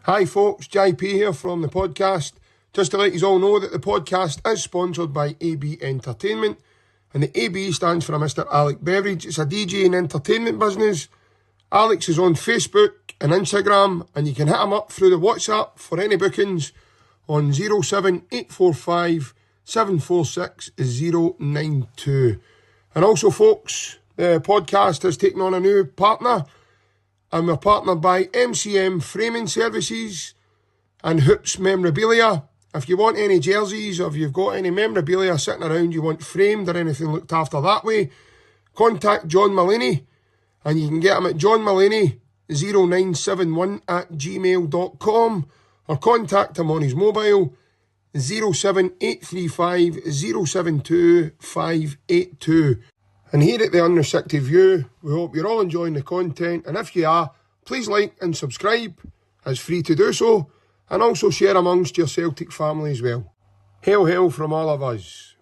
Hi folks, JP here from the podcast. Just to let you all know that the podcast is sponsored by AB Entertainment, and the AB stands for Mr. Alec Beveridge. It's a DJ and entertainment business. Alex is on Facebook and Instagram, and you can hit him up through the WhatsApp for any bookings on 07845 746 092. And also folks, the podcast has taken on a new partner, and we're partnered by MCM Framing Services and Hoops Memorabilia. If you want any jerseys, or if you've got any memorabilia sitting around you want framed or anything looked after that way, contact John Mullaney, and you can get him at johnmullaney0971@gmail.com, or contact him on his mobile 07835 072 582. And here at the Unrestricted View, we hope you're all enjoying the content, and if you are, please like and subscribe. It's free to do so, and also share amongst your Celtic family as well. Hail, hail from all of us.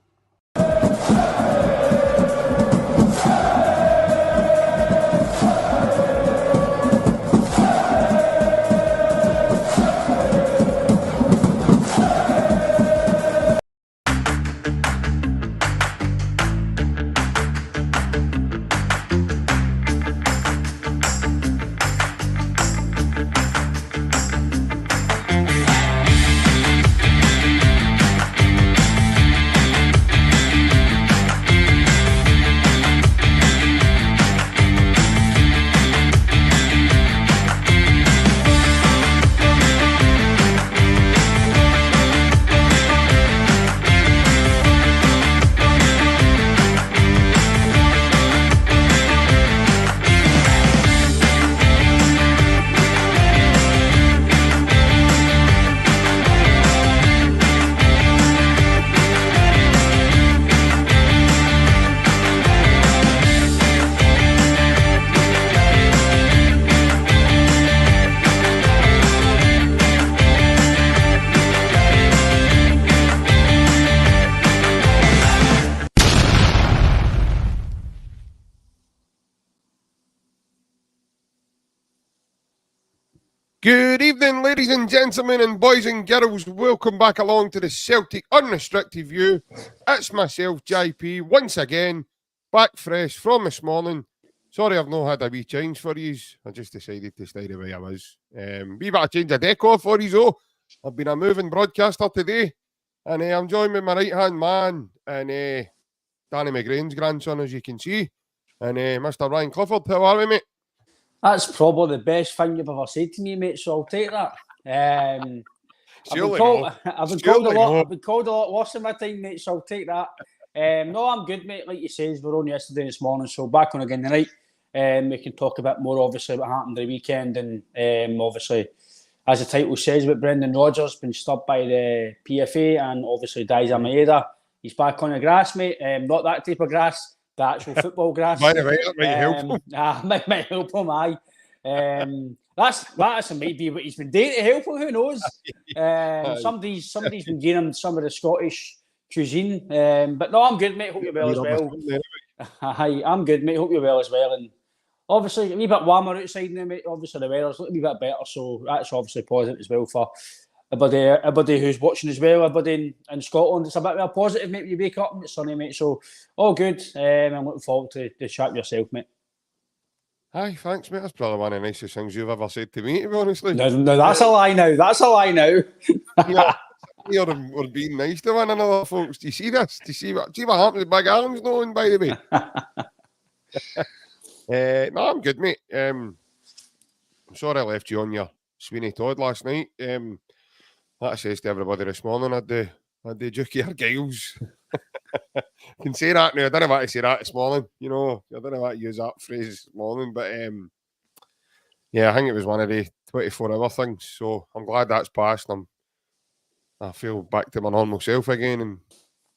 Good evening, ladies and gentlemen, and boys and girls. Welcome back along to the Celtic Unrestricted View. It's myself, JP, once again, back fresh from this morning. Sorry I've not had a wee change for you. I just decided to stay the way I was. Wee bit of change of decor for you, though. I've been a moving broadcaster today, and I'm joined with my right-hand man, and Danny McGlynn's grandson, as you can see, and Mr. Ryan Clifford. How are we, mate? That's probably the best thing you've ever said to me, mate, so I'll take that. I've been called a lot worse in my time, mate, so I'll take that. No, I'm good, mate. Like you said, we're on yesterday this morning, so back on again tonight. We can talk a bit more, obviously, what happened the weekend, and obviously, as the title says, with Brendan Rodgers been stopped by the PFA, and obviously DAIZEN MAEDA. He's back on the grass, mate. Not that type of grass. The actual football grass. Might help him. Might help him, aye. That might be what he's been doing to help him, who knows? Somebody's been giving him some of the Scottish cuisine. But no, I'm good, mate. Hope you're well as well. Hi, I'm good, mate. Hope you're well as well. And obviously, a wee bit warmer outside now, mate. Obviously, the weather's looking a wee bit better, so that's obviously positive as well for everybody who's watching as well, everybody in Scotland. It's a bit of a positive, mate, when you wake up and it's sunny, mate. So, all good. I'm looking forward to the chat yourself, mate. Hi, thanks, mate. That's probably one of the nicest things you've ever said to me, to be honest. No, that's a lie now. That's a lie now. We're being nice to one another, folks. Do you see this? Do you see what happens with Big Alan's knowing, by the way? No, I'm good, mate. I'm sorry I left you on your Sweeney Todd last night. Like I says to everybody this morning, I had the Dookie Argyles. I can say that now. I don't know what to say that this morning. You know, I don't know what to use that phrase this morning, but yeah, I think it was one of the 24-hour things. So I'm glad that's passed. I feel back to my normal self again and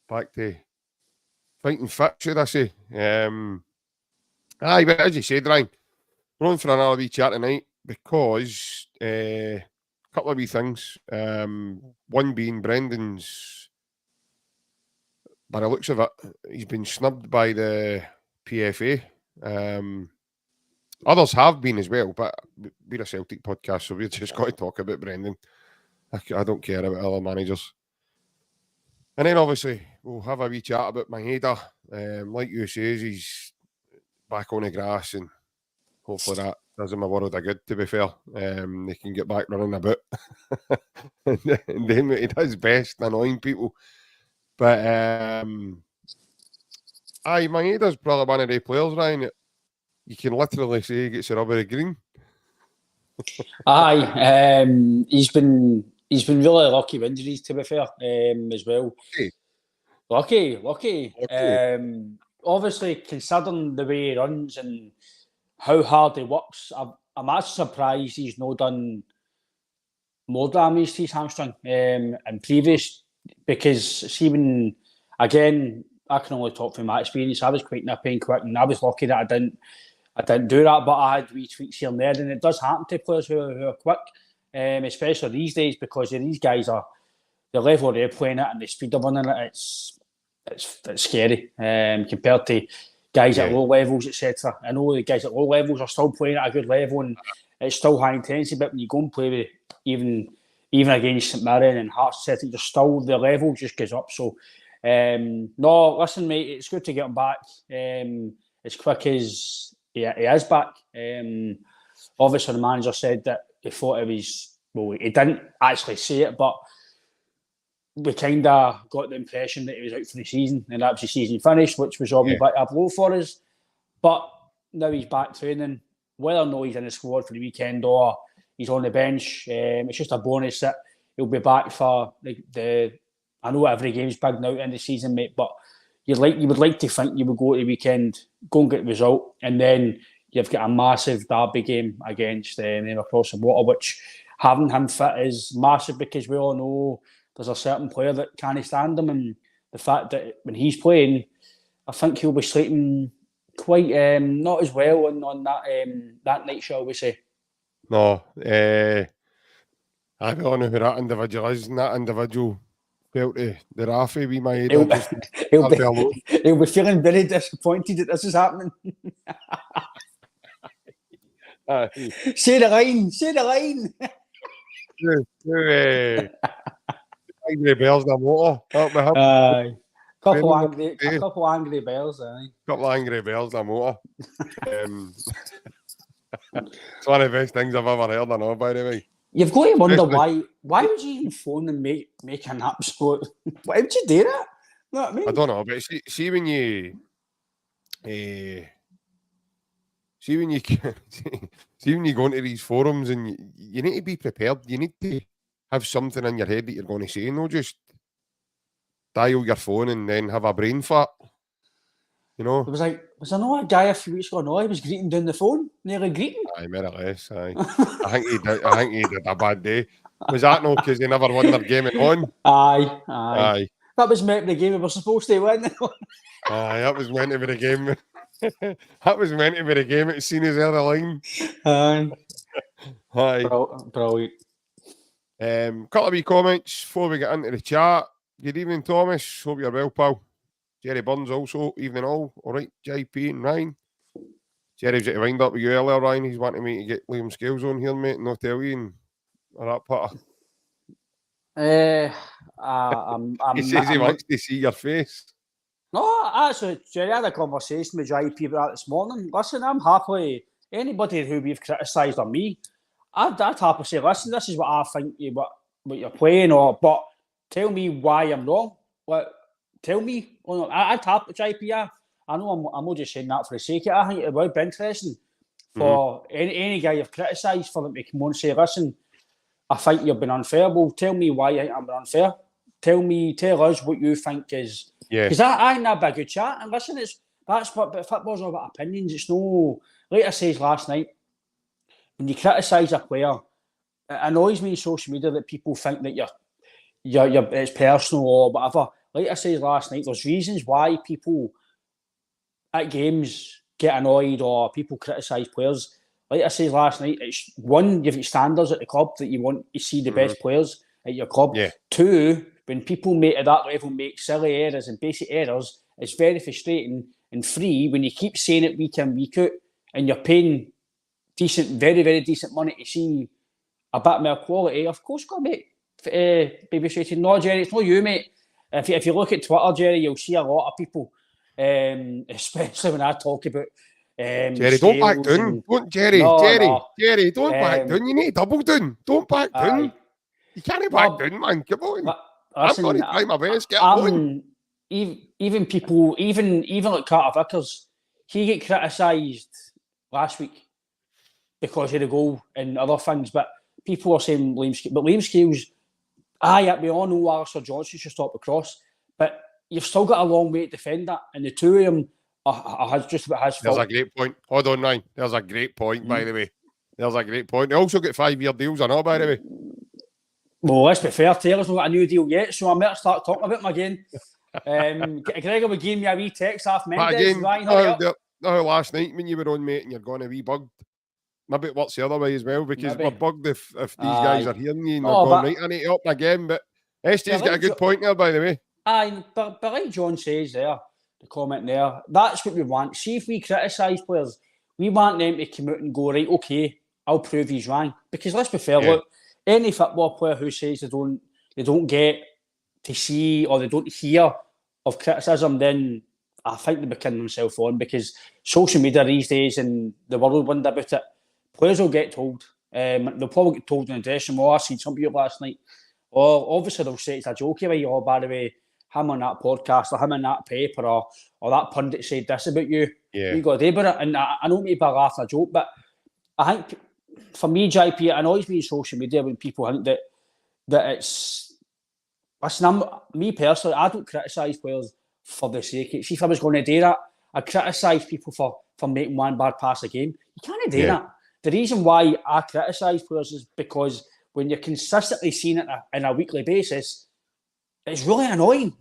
back to fighting fit, should I say. But as you said, Ryan, we're on for another wee chat tonight because a couple of wee things. One being Brendan's, by the looks of it, he's been snubbed by the PFA. Others have been as well, but we're a Celtic podcast, so we've just got to talk about Brendan. I don't care about other managers. And then obviously we'll have a wee chat about Maeda. Like you says, he's back on the grass, and hopefully that does him a world of good, to be fair. They can get back running a bit and then he does best, annoying people. But Maeda's probably one of the players, Ryan, you can literally say he gets a rubbery green. He's been really lucky with injuries, to be fair, as well. Lucky. Obviously, considering the way he runs and how hard he works, I'm actually surprised he's not done more damage to his hamstring and previous, because even, again, I can only talk from my experience. I was quite nippy and quick, and I was lucky that I didn't do that, but I had wee tweaks here and there, and it does happen to players who are quick, especially these days, because these guys are the level they're playing at and the speed they're running at. It's scary compared to guys at low levels, etc. I know the guys at low levels are still playing at a good level and it's still high intensity, but when you go and play with even against St Mirren and Hearts, Celtic, there's still the level just goes up. So no, listen, mate, it's good to get him back as quick as he is back. Obviously, the manager said that he thought it was, well, he didn't actually say it, but we kind of got the impression that he was out for the season, and that was the season finished, which was a wee bit of a blow for us. But now he's back training. Whether or not he's in the squad for the weekend or he's on the bench, it's just a bonus that he'll be back for the I know every game's big now in the season, mate, but you would like to think you would go to the weekend, go and get the result, and then you've got a massive derby game against them across the water, which having him fit is massive, because we all know there's a certain player that can't stand him, and the fact that when he's playing, I think he'll be slating quite not as well on that night, shall we say. No, I don't know who that individual is, and that individual felt the Rafi be my head. He'll be feeling very disappointed that this is happening. Say the line. Angry bells in the motor. Couple angry bells, aye. Couple angry bells in the motor. It's one of the best things I've ever heard, I know, by the way. You've got to wonder why would you even phone and make an absolute... Why would you do that? You know what I mean? I don't know, but see when you... see when you go into these forums, and you need to be prepared. You need to have something in your head that you're going to say, no just dial your phone and then have a brain fart. You know? Was there not a guy a few weeks ago? No, he was greeting down the phone, nearly greeting. Aye, more or less. Aye. I think he did a bad day. Was that no because they never won their game at home? Aye. That was meant to be the game we were supposed to win. Aye, that was meant to be the game. That was meant to be the game. It's seen as the other line. Aye. Brilliant. Couple of wee comments before we get into the chat. Good evening, Thomas. Hope you're well, pal. Jerry Burns also. Evening all. All right, JP and Ryan. Jerry was at the wind up with you earlier, Ryan. He's wanting me to get Liam Scales on here, mate, and not tell you and that putter. He says he wants to see your face. No, actually, Jerry, I had a conversation with JP about that this morning. Listen, I'm happily... Anybody who we've criticised on me, I'd happily say, listen, this is what I think what you're playing, but tell me why I'm wrong. Tell me. I'd happily, JP, I know I'm not just saying that for the sake of it. I think it would be interesting for any guy you've criticised for them to come on and say, listen, I think you've been unfair. Well, tell me why you think I've been unfair. Tell us what you think is... Because I think that'd be a good chat. And listen, that's what football's all about, opinions. It's no... Like I said last night, when you criticise a player, it annoys me on social media that people think that you're it's personal or whatever. Like I said last night, there's reasons why people at games get annoyed or people criticise players. Like I said last night, it's one, you've got standards at the club that you want to see the best players at your club. Yeah. Two, when people at that level make silly errors and basic errors, it's very frustrating. And three, when you keep saying it week in, week out, and you're paying decent, very, very decent money to see a bit more quality, of course, go, mate. Baby straight. No, Jerry, it's not you, mate. If you look at Twitter, Jerry, you'll see a lot of people, especially when I talk about Jerry, don't back down. Don't, Jerry, don't back down. You need to double down. Don't back down. You can't back down, man. Come on. Listen, I'm going to try my best. Get on. Even people, even like Carter Vickers, he get criticised last week because of the goal and other things, but people are saying Liam Scales, we all know Alistair Johnson should stop the cross, but you've still got a long way to defend that, and the two of them are just about his fault. There's a great point. Hold on, Ryan. There's a great point, by the way. There's a great point. They also get 5-year deals, I know, by the way. Well, let's be fair, Taylor's not got a new deal yet, so I might start talking about him again. Gregor would give me a wee text off MEMROBILIA. Last night when you were on, mate, and you're going to be bugged. Maybe it works the other way as well, because we're bugged if these guys are hearing you and they're going, right, I need to up again. But ST's got a good point there, by the way. But like John says there, the comment there, that's what we want. See, if we criticise players, we want them to come out and go, right, okay, I'll prove he's wrong. Because let's be fair, look, any football player who says they don't get to see or they don't hear of criticism, then I think they're killing themselves on, because social media these days and the whirlwind about it, players will get told. They'll probably get told in the dressing room. I seen some people last night. Or obviously they'll say it's a joke away. Oh, by the way, him on that podcast or him on that paper or that pundit said this about you. Yeah. You got a day about it. And I know maybe I laugh at a joke, but I think for me, JP, it annoys me in social media when people think that it's... Listen, me personally, I don't criticise players for the sake of... See, if I was going to do that, I criticise people for making one bad pass a game. You can't do that. The reason why I criticise players is because when you're consistently seeing it on a weekly basis, it's really annoying.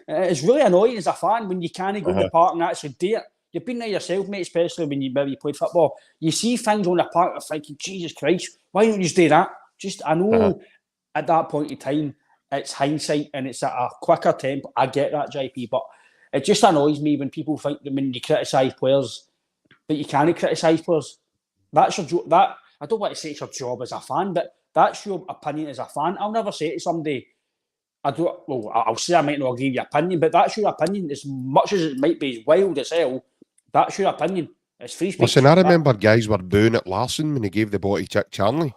It's really annoying as a fan when you can't go in the park and actually do it. You've been there yourself, mate, especially when you played football. You see things on the park and thinking, Jesus Christ, why don't you just do that? I know at that point in time, it's hindsight and it's at a quicker tempo. I get that, JP, but it just annoys me when people think that when you criticise players, that you can't criticise players. That's your job. I don't want to say it's your job as a fan, but that's your opinion as a fan. I'll never say to somebody, I'll say I might not agree with your opinion, but that's your opinion. As much as it might be wild as hell, that's your opinion. It's free speech. Listen, I remember guys were booing at Larson when he gave the ball to Chick Charnley.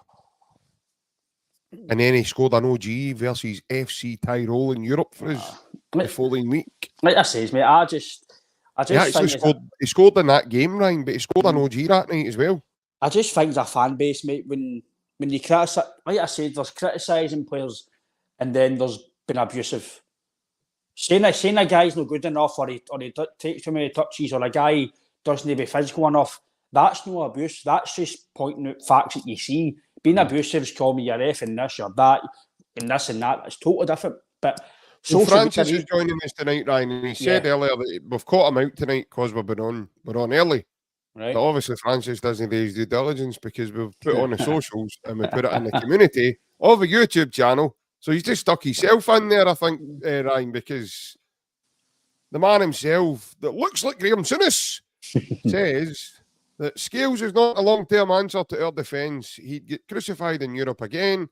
And then he scored an OG versus FC Tyrol in Europe for us the following week. Like I says, mate, I just he scored in that game, Ryan, but he scored an OG that night as well. I just think the fan base, mate, when you criticise, like I said, there's criticising players and then there's been abusive. Saying a guy's not good enough or he takes too many touches or a guy doesn't be physical enough, that's no abuse. That's just pointing out facts that you see. Being abusive is calling me your ref and this or that and this and that. It's totally different. But Francis is joining us tonight, Ryan, and he said earlier that we've caught him out tonight because we're on early. Right. But obviously Francis doesn't do his due diligence because we've put on the socials and we put it in the community of a YouTube channel. So he's just stuck himself in there, I think, Ryan, because the man himself that looks like Graham Souness says that Scales is not a long-term answer to our defence. He'd get crucified in Europe again.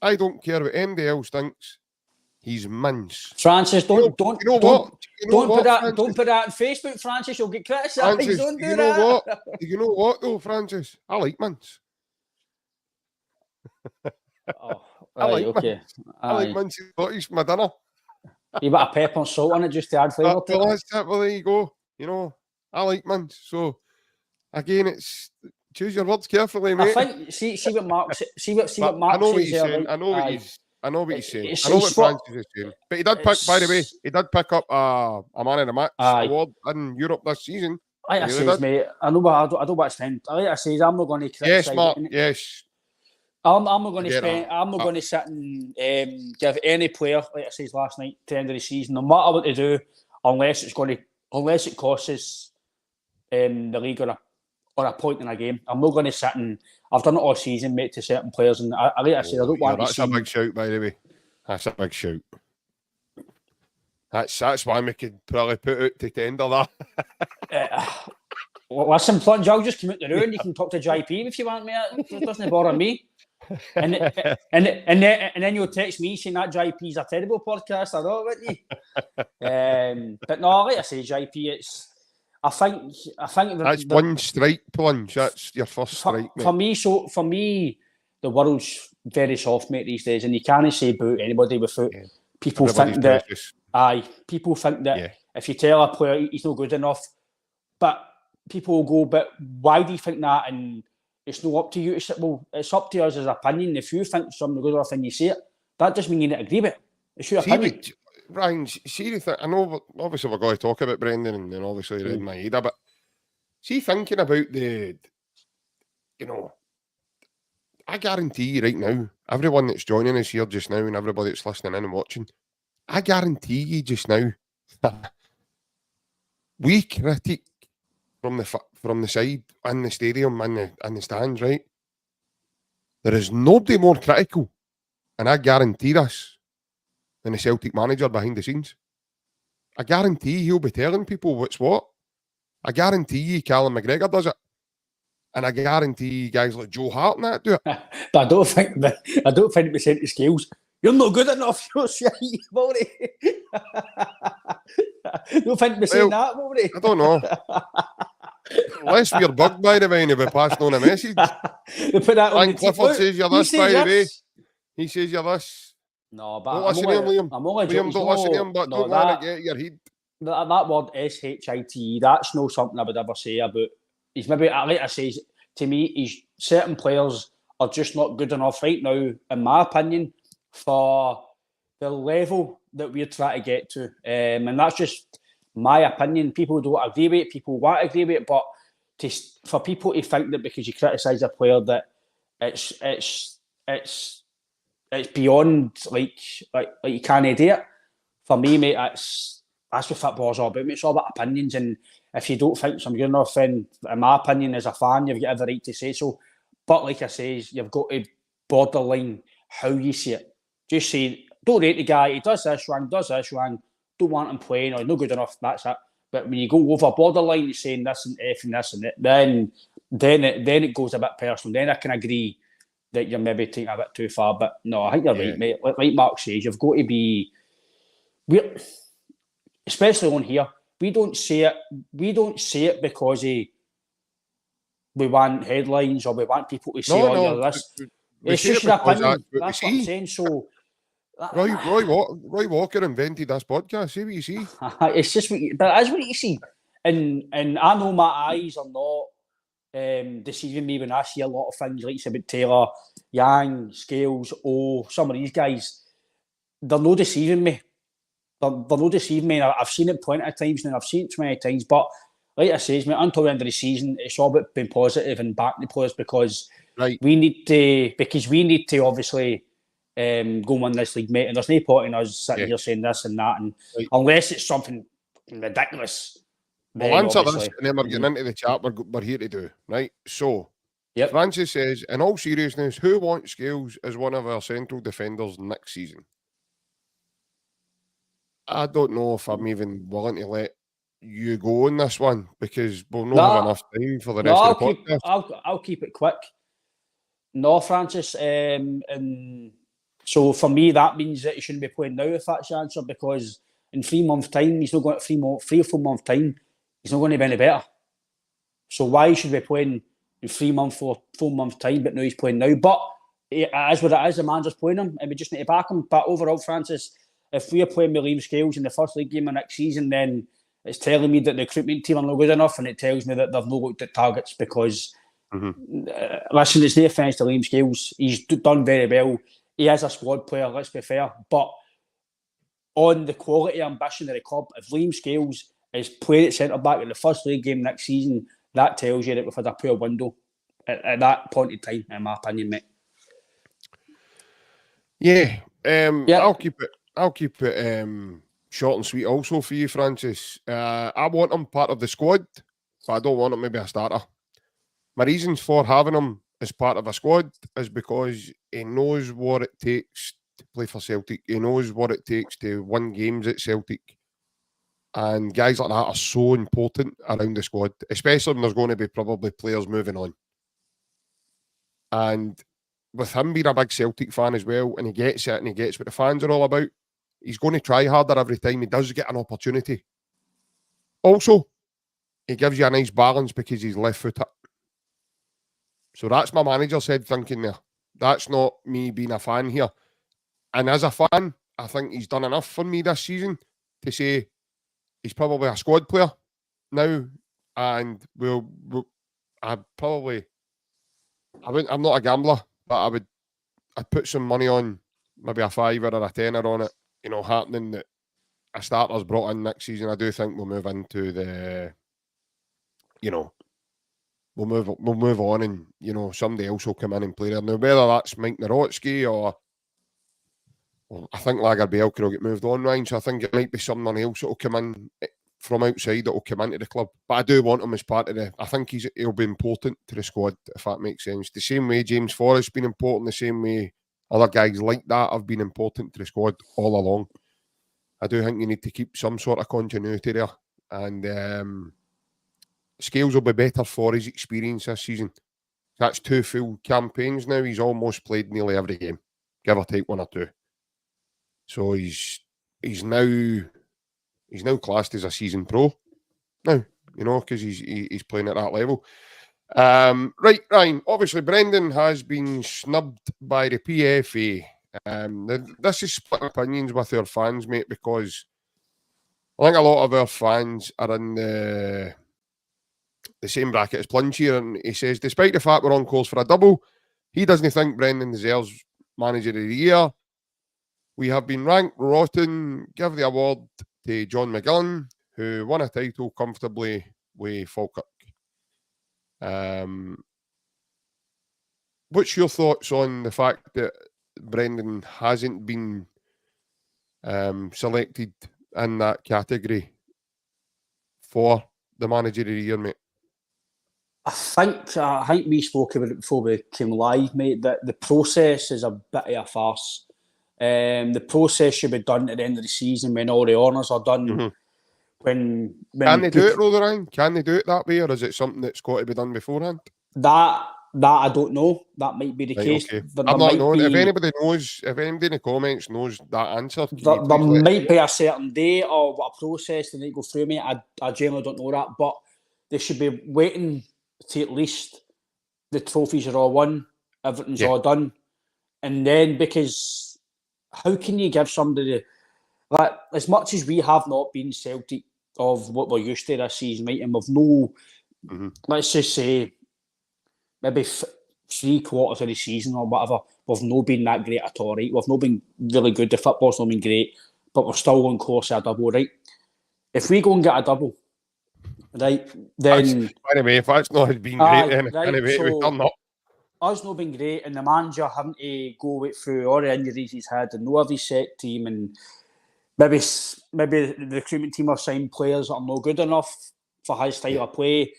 I don't care what anybody else thinks. He's mince. Francis, don't put that on Facebook, Francis. You'll get criticised. Don't do that. You know what, though, Francis? I like mince. I like mince. I like mince Scottish for my dinner. You put a pepper and salt on it just to add flavour to it. Well, there you go. You know, I like mince. So, again, it's choose your words carefully, mate. I think, see what Mark says. I know what he's saying. I know what he's saying. I know what Francis is saying. But he did pick, by the way, pick up a man of the match award in Europe this season. Like I says, mate, I know, but I don't want to spend. Like I says, I'm not going to criticise. Yes, Mark. Yes. I'm not going to spend. I'm not going to sit and give any player, like I said last night, to the end of the season, no matter what they do, unless it costs us the league or a point in a game. I'm not going to sit and I've done it all season, mate, to certain players, and like I said, I don't want to. That's a big shout, by the way. That's a big shout. That's one we could probably put out to tender that. Listen, Plunge, I'll just come out the room. You can talk to JP if you want me. It doesn't bother me. And then you'll text me saying that JP's a terrible podcast. I know, wouldn't you? But no, like I say, JP, I think that's one strike, Plunge. That's your first strike, mate. For me, the world's very soft, mate, these days, and you can't say about anybody without people think that. People think that if you tell a player he's not good enough, but people will go, but why do you think that? And it's not up to you. It's up to us as an opinion. If you think something good enough and you say it, that doesn't mean you don't agree with it. It's your opinion. Ryan, see the thing, I know obviously we're going to talk about Brendan and obviously read MAEDA, but see thinking about I guarantee you right now, everyone that's joining us here just now and everybody that's listening in and watching, I guarantee you just now, we critique from the side in the stadium and the stands, right? There is nobody more critical, and I guarantee this, than the Celtic manager behind the scenes. I guarantee he'll be telling people what's what. I guarantee you Callum McGregor does it. And I guarantee guys like Joe Hart and that do it. But I don't think we sent the scales. You're not good enough. You're shit, Maury. Don't think we saying that, Maury. I don't know. Unless we're bugged, by the way, and we're passing on a message. They put that on Clifford says you're this, by the way. He says you're this. No, but don't listen to him, Liam. I'm only Liam, don't listen to him, but don't want to get your head. That word SHITE, that's not something I would ever say about. He's maybe, like I say, to me, certain players are just not good enough right now, in my opinion, for the level that we're trying to get to. And that's just my opinion. People don't agree with it, people want to agree with it, but for people to think that because you criticise a player that it's beyond like you can't do it. For me, mate, that's what football's all about. It's all about opinions, and if you don't think something good enough, then in my opinion, as a fan, you've got every right to say so. But like I say, you've got to borderline how you see it. Just say, don't rate the guy, he does this wrong, don't want him playing, or he's not good enough, that's it. But when you go over borderline, you're saying this and F and this and that, then it goes a bit personal. Then I can agree that you're maybe taking a bit too far. But no, I think you're right, mate. Like Mark says, you've got to be... especially on here, we don't say it because we want headlines or we want people to say, you're this. It's just your opinion. That's what I'm saying. So, Roy Walker invented this podcast. See what you see. It's just but that's what you see. And I know my eyes are not deceiving me when I see a lot of things like about Taylor, Yang, Scales, some of these guys. They're not deceiving me. They're not deceiving me. I've seen it plenty of times and I've seen it too many times. But like I say, mate, until the end of the season, it's all about being positive and backing the players because we need to obviously go and win this league, mate. And there's no point in us sitting here saying this and that, and unless it's something ridiculous. We'll answer this, and then we're getting into the chat we're here to do, right? So, Francis says, in all seriousness, who wants Scales as one of our central defenders next season? I don't know if I'm even willing to let you go on this one because we'll not have enough time for the rest of the podcast. I'll keep it quick. No, Francis. And so for me, that means that he shouldn't be playing now if that's the answer because in 3 months' time, he's not going to 3 or 4 months' time, he's not going to be any better. So why should he be playing in 3 months, 4 months' time, but now he's playing now? But it is what it is, the manager's playing him and we just need to back him. But overall, Francis, if we are playing with Liam Scales in the first league game of next season, then it's telling me that the recruitment team are not good enough and it tells me that they've not looked at targets because, listen, there's no offence to Liam Scales. He's done very well. He is a squad player, let's be fair. But on the quality ambition of the club, if Liam Scales is playing at centre-back in the first league game next season, that tells you that we've had a poor window at that point in time, in my opinion, mate. Yeah. I'll keep it short and sweet also for you, Francis. I want him part of the squad, but I don't want him maybe a starter. My reasons for having him as part of a squad is because he knows what it takes to play for Celtic. He knows what it takes to win games at Celtic. And guys like that are so important around the squad, especially when there's going to be probably players moving on. And with him being a big Celtic fan as well, and he gets it and he gets what the fans are all about, he's going to try harder every time he does get an opportunity. Also, he gives you a nice balance because he's left-footed. So that's my manager said thinking there. That's not me being a fan here. And as a fan, I think he's done enough for me this season to say he's probably a squad player now, and I'm not a gambler, but I'd put some money on maybe a £5 or a £10 on it, happening that a starter's brought in next season. I do think we'll move into the, we'll move on, and somebody else will come in and play there. Now, whether that's Mike Narodsky or I think Lagerbielke will get moved on, Ryan. So I think it might be someone else that will come in from outside that will come into the club. But I do want him as part of I think he'll be important to the squad, if that makes sense. The same way James Forrest's been important, the same way other guys like that have been important to the squad all along. I do think you need to keep some sort of continuity there. And Scales will be better for his experience this season. That's 2 full campaigns now. He's almost played nearly every game, give or take 1 or 2. So he's now classed as a season pro now, because he's playing at that level. Right, Ryan. Obviously, Brendan has been snubbed by the PFA. This is split opinions with our fans, mate, because I think a lot of our fans are in the same bracket as Plunge here, and he says, despite the fact we're on course for a double, he doesn't think Brendan deserves Manager of the Year. We have been ranked rotten. Give the award to John McGlynn, who won a title comfortably with Falkirk. What's your thoughts on the fact that Brendan hasn't been selected in that category for the Manager of the Year, mate? I think we spoke about it before we came live, mate, that the process is a bit of a farce. The process should be done at the end of the season when all the honours are done. Mm-hmm. When Can they do it, Rotherham? Can they do it that way, or is it something that's got to be done beforehand? That I don't know. That might be the case. Okay. I'm not knowing. If anybody in the comments knows that answer, there might be a certain day or what a process they need to go through, mate. I generally don't know that, but they should be waiting to at least the trophies are all won, everything's all done, and then, because how can you give somebody like, as much as we have not been Celtic of what we're used to this season, right, and we've no, let's just say, maybe 3/4 of the season or whatever, we've not been that great at all, right? We've not been really good. The football's not been great, but we're still on course for a double, right? If we go and get a double, right, then... Anyway, if that's not been great, then right, anyway, we've done that. Us not been great, and the manager having to go through all the injuries he's had and no every set team, and maybe the recruitment team are signed players that are not good enough for his style of play.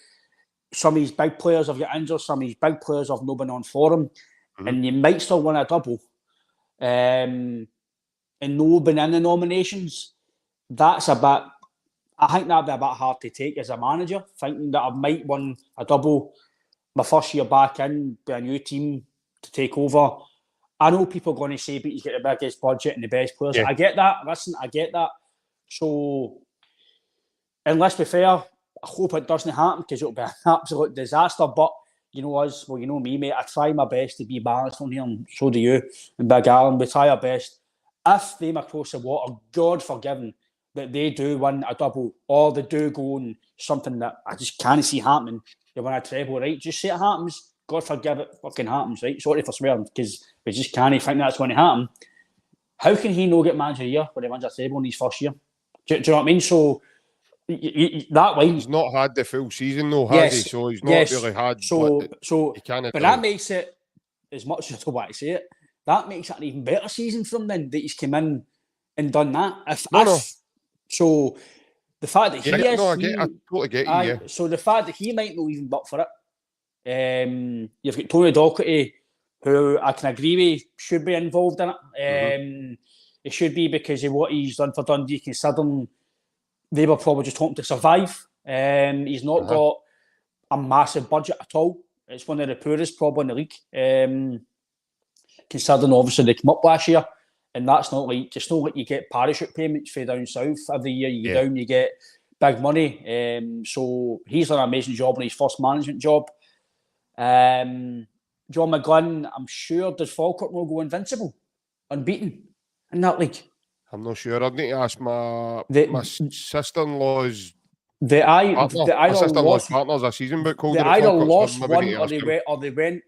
Some of these big players have got injured, some of these big players have not been on for him, and you might still win a double and no been in the nominations. That's a bit, I think that'd be a bit hard to take as a manager, thinking that I might win a double my first year back in, be a new team to take over. I know people are going to say, but he's got the biggest budget and the best players. Yeah. I get that. Listen, I get that. So, and let's be fair, I hope it doesn't happen because it'll be an absolute disaster. But you know us, well, you know me, mate. I try my best to be balanced on here, and so do you. And Big Alan, we try our best. If they across the water, God forgiven, that they do win a double, or they do go on something that I just can't see happening, they win a treble, right? Just say it happens. God forgive it fucking happens, right? Sorry for swearing, because we just can't think that's going to happen. How can he not get Manager of the Year when he wins a treble in his first year? Do you know what I mean? So that way, he's not had the full season though, has he? So he's not really had. But that makes it, as much as I don't want to say it, that makes it an even better season for him then, that he's come in and done that. So the fact that I totally get you. Yeah. So the fact that he might not even butt for it. You've got Tony Docherty, who I can agree with should be involved in it. It should be because of what he's done for Dundee, considering they were probably just hoping to survive. He's not got a massive budget at all. It's one of the poorest probably in the league. Considering obviously they came up last year, and that's not like you get parachute payments for down south every year. You go down, you get big money. So he's done an amazing job in his first management job. John McGlynn, I'm sure, does Falkirk will go invincible, unbeaten in that league? I'm not sure. I'd need to ask my sister-in-law's. They either lost partners a season book called. They either lost one, or they went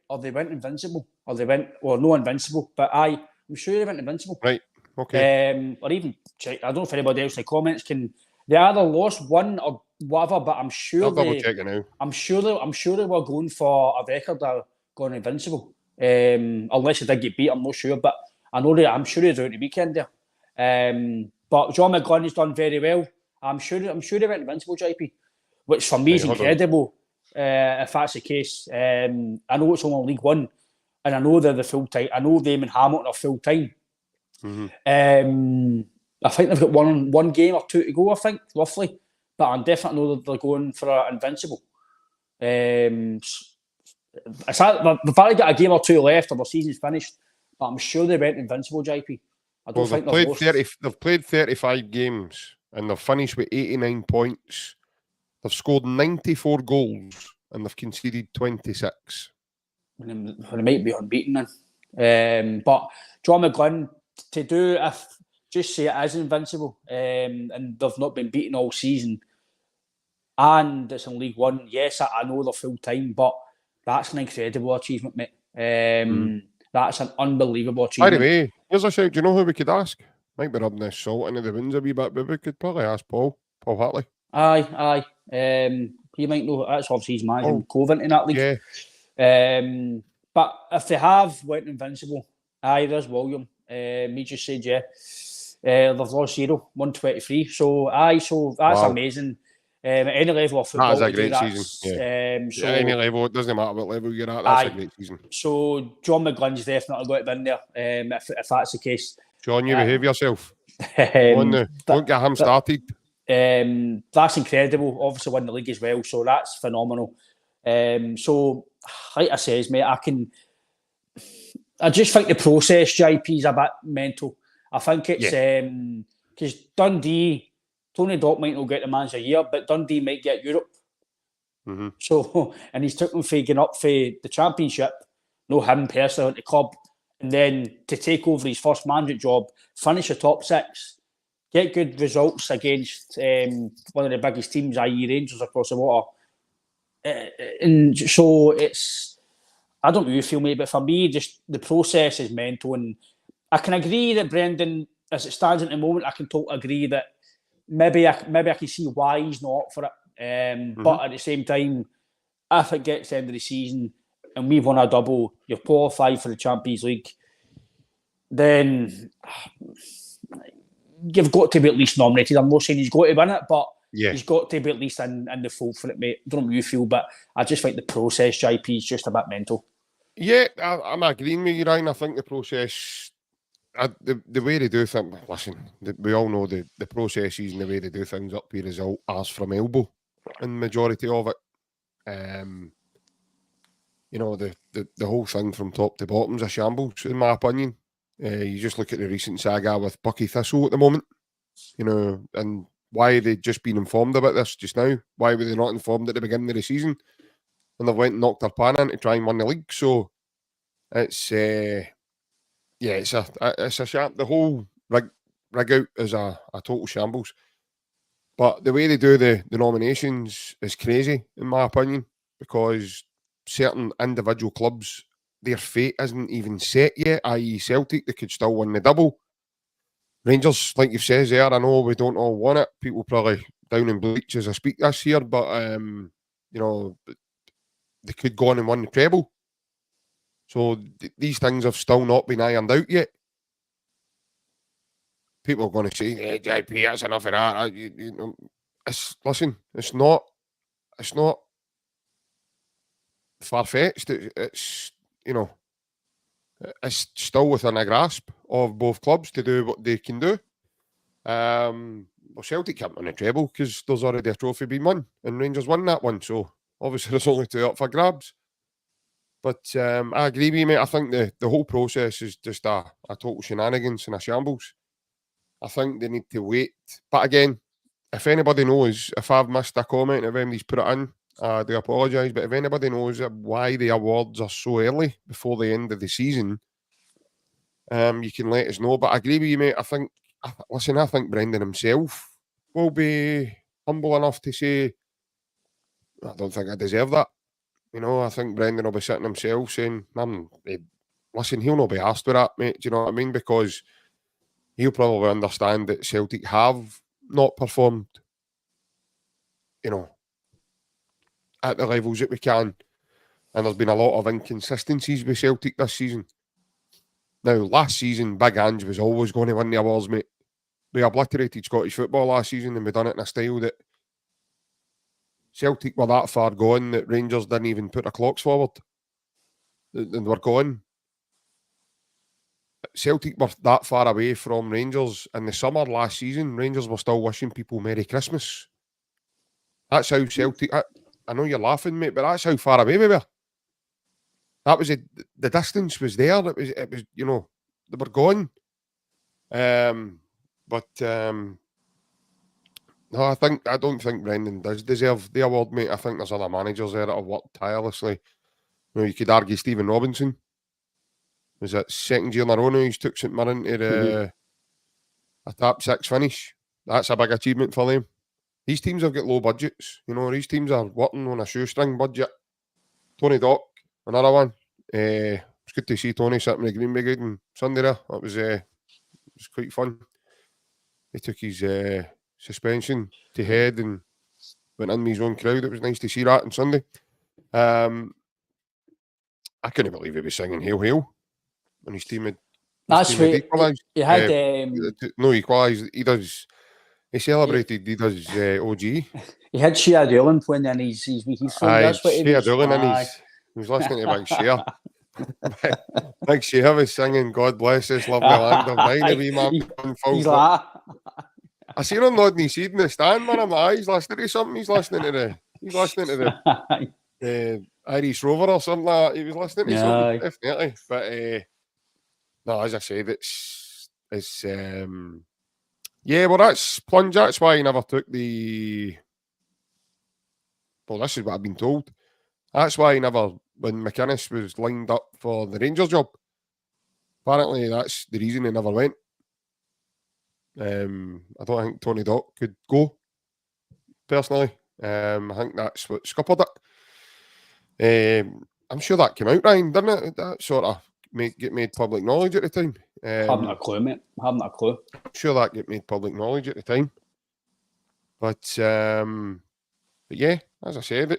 invincible, or they went no invincible. But I'm sure they went invincible. Right. Okay. Or even check. I don't know if anybody else in the comments can. They either lost one or whatever, but I'm sure I'll double check it now. I'm sure they were going for a record of going invincible. Unless they did get beat, I'm not sure. But I'm sure they do it the weekend there. But John McGlynn has done very well. I'm sure they went invincible, JP, which for me is incredible. If that's the case, I know it's only League One, and I know they're the full time. I know them and Hamilton are full time. I think they've got one game or two to go. I think roughly, but I definitely know that they're going for an invincible. They've only got a game or two left, or the season's finished. But I'm sure they went invincible, JP. I don't think they've lost. They've played 35 games. And they've finished with 89 points. They've scored 94 goals and they've conceded 26. They might be unbeaten then. But John McGlynn, to do, just say it is invincible, and they've not been beaten all season, and it's in League One. Yes, I know they're full time, but that's an incredible achievement, mate. That's an unbelievable achievement. By the way, here's a shout. Do you know who we could ask? Might be rubbing this salt into the wounds a wee bit, but we could probably ask Paul Hartley. Aye. He might know. That's obviously he's managing Covent in that league. Yeah. But if they have went invincible, there's William. He just said, they've lost 0, 123. So that's amazing. At any level of football, that's a great season. So, any level, it doesn't matter what level you're at. That's a great season. So John McGlynn's definitely got to be in there. If that's the case. John, you behave yourself. Don't get him started. That's incredible. Obviously, won the league as well, so that's phenomenal. So, like I says, mate, I just think the process, JP, is a bit mental. I think it's because Dundee, Tony Dock might not get the manager year, but Dundee might get Europe. So, and he's took them for getting up for the Championship, no him personally at the club. And then to take over his first management job, finish the top 6, get good results against one of the biggest teams, i.e. Rangers across the water. And so I don't know how you feel, mate, but for me, just the process is mental. And I can agree that Brendan, as it stands at the moment, I can totally agree that maybe I can see why he's not up for it. But at the same time, if it gets to the end of the season, and we've won a double, you're qualified for the Champions League, then you've got to be at least nominated. I'm not saying he's got to win it, but he's got to be at least in the fold for it, mate. I don't know how you feel, but I just think the process, JP, is just a bit mental. Yeah, I'm agreeing with you, Ryan. I think the process, the way they do things, listen, we all know the processes and the way they do things up here is all arse from elbow in the majority of it. You know, the whole thing from top to bottom is a shambles, in my opinion. You just look at the recent saga with Bucky Thistle at the moment, you know, and why they've just been informed about this just now. Why were they not informed at the beginning of the season? And they went and knocked their pan in to try and win the league. So it's it's a sham. The whole rig out is a total shambles. But the way they do the nominations is crazy, in my opinion, because certain individual clubs, their fate isn't even set yet, i.e. Celtic, they could still win the double. Rangers, like you've said there, I know we don't all want it. People probably down in bleach as I speak this year, but, you know, they could go on and win the treble. So these things have still not been ironed out yet. People are going to say, hey, JP, that's enough of that. You know, it's not far-fetched. It's, you know, it's still within a grasp of both clubs to do what they can do. well, Celtic can't win a treble because there's already a trophy being won, and Rangers won that one. So obviously there's only 2 up for grabs. But I agree with you, mate. I think the whole process is just a total shenanigans and a shambles. I think they need to wait. But again, if anybody knows, if I've missed a comment, if anybody's put it in, I do apologise. But if anybody knows why the awards are so early before the end of the season, you can let us know. But I agree with you, mate. I think Brendan himself will be humble enough to say, I don't think I deserve that. You know, I think Brendan will be sitting himself saying, listen, he'll not be asked with that, mate. Do you know what I mean? Because he'll probably understand that Celtic have not performed, you know, at the levels that we can. And there's been a lot of inconsistencies with Celtic this season. Now, last season, Big Ange was always going to win the awards, mate. We obliterated Scottish football last season, and we done it in a style that Celtic were that far gone that Rangers didn't even put their clocks forward. And we're gone. Celtic were that far away from Rangers in the summer last season. Rangers were still wishing people Merry Christmas. That's how Celtic... I know you're laughing, mate, but that's how far away we were. That was the distance was there. It was, you know, they were gone. No, I don't think Brendan does deserve the award, mate. I think there's other managers there that have worked tirelessly. You know, you could argue Stephen Robinson. Was it second year in a row now he's took St Mirren to a top 6 finish? That's a big achievement for them. These teams have got low budgets. You know, these teams are working on a shoestring budget. Tony Dock, another one. It's good to see Tony sitting in the Green Brigade on Sunday there. It was quite fun. He took his suspension to head and went in with his own crowd. It was nice to see that on Sunday. I couldn't believe he was singing Hail Hail when his team had. That's sweet. He had no equalised. He celebrated. He does OG. He had Shea Doolan playing in his phone. That's what he was. Shea Doolan he was listening to Big Shea. Big Shea was singing "God Bless This Lovely Land of Mine." A wee man. I seen him nodding his head in the stand, man. I'm like, he's listening to something. He's listening to the Irish Rover or something like that. He was listening to something, definitely. But no, as I said, it's well, that's plunge. That's why he never took the. Well, this is what I've been told. That's why he never, when McInnes was lined up for the Rangers job. Apparently, that's the reason he never went. I don't think Tony Dock could go, personally. I think that's what scuppered it. I'm sure that came out, Ryan, didn't it? That sort of get made public knowledge at the time. Haven't a clue, mate. Haven't a clue. I'm sure that get made public knowledge at the time. But yeah, as I said,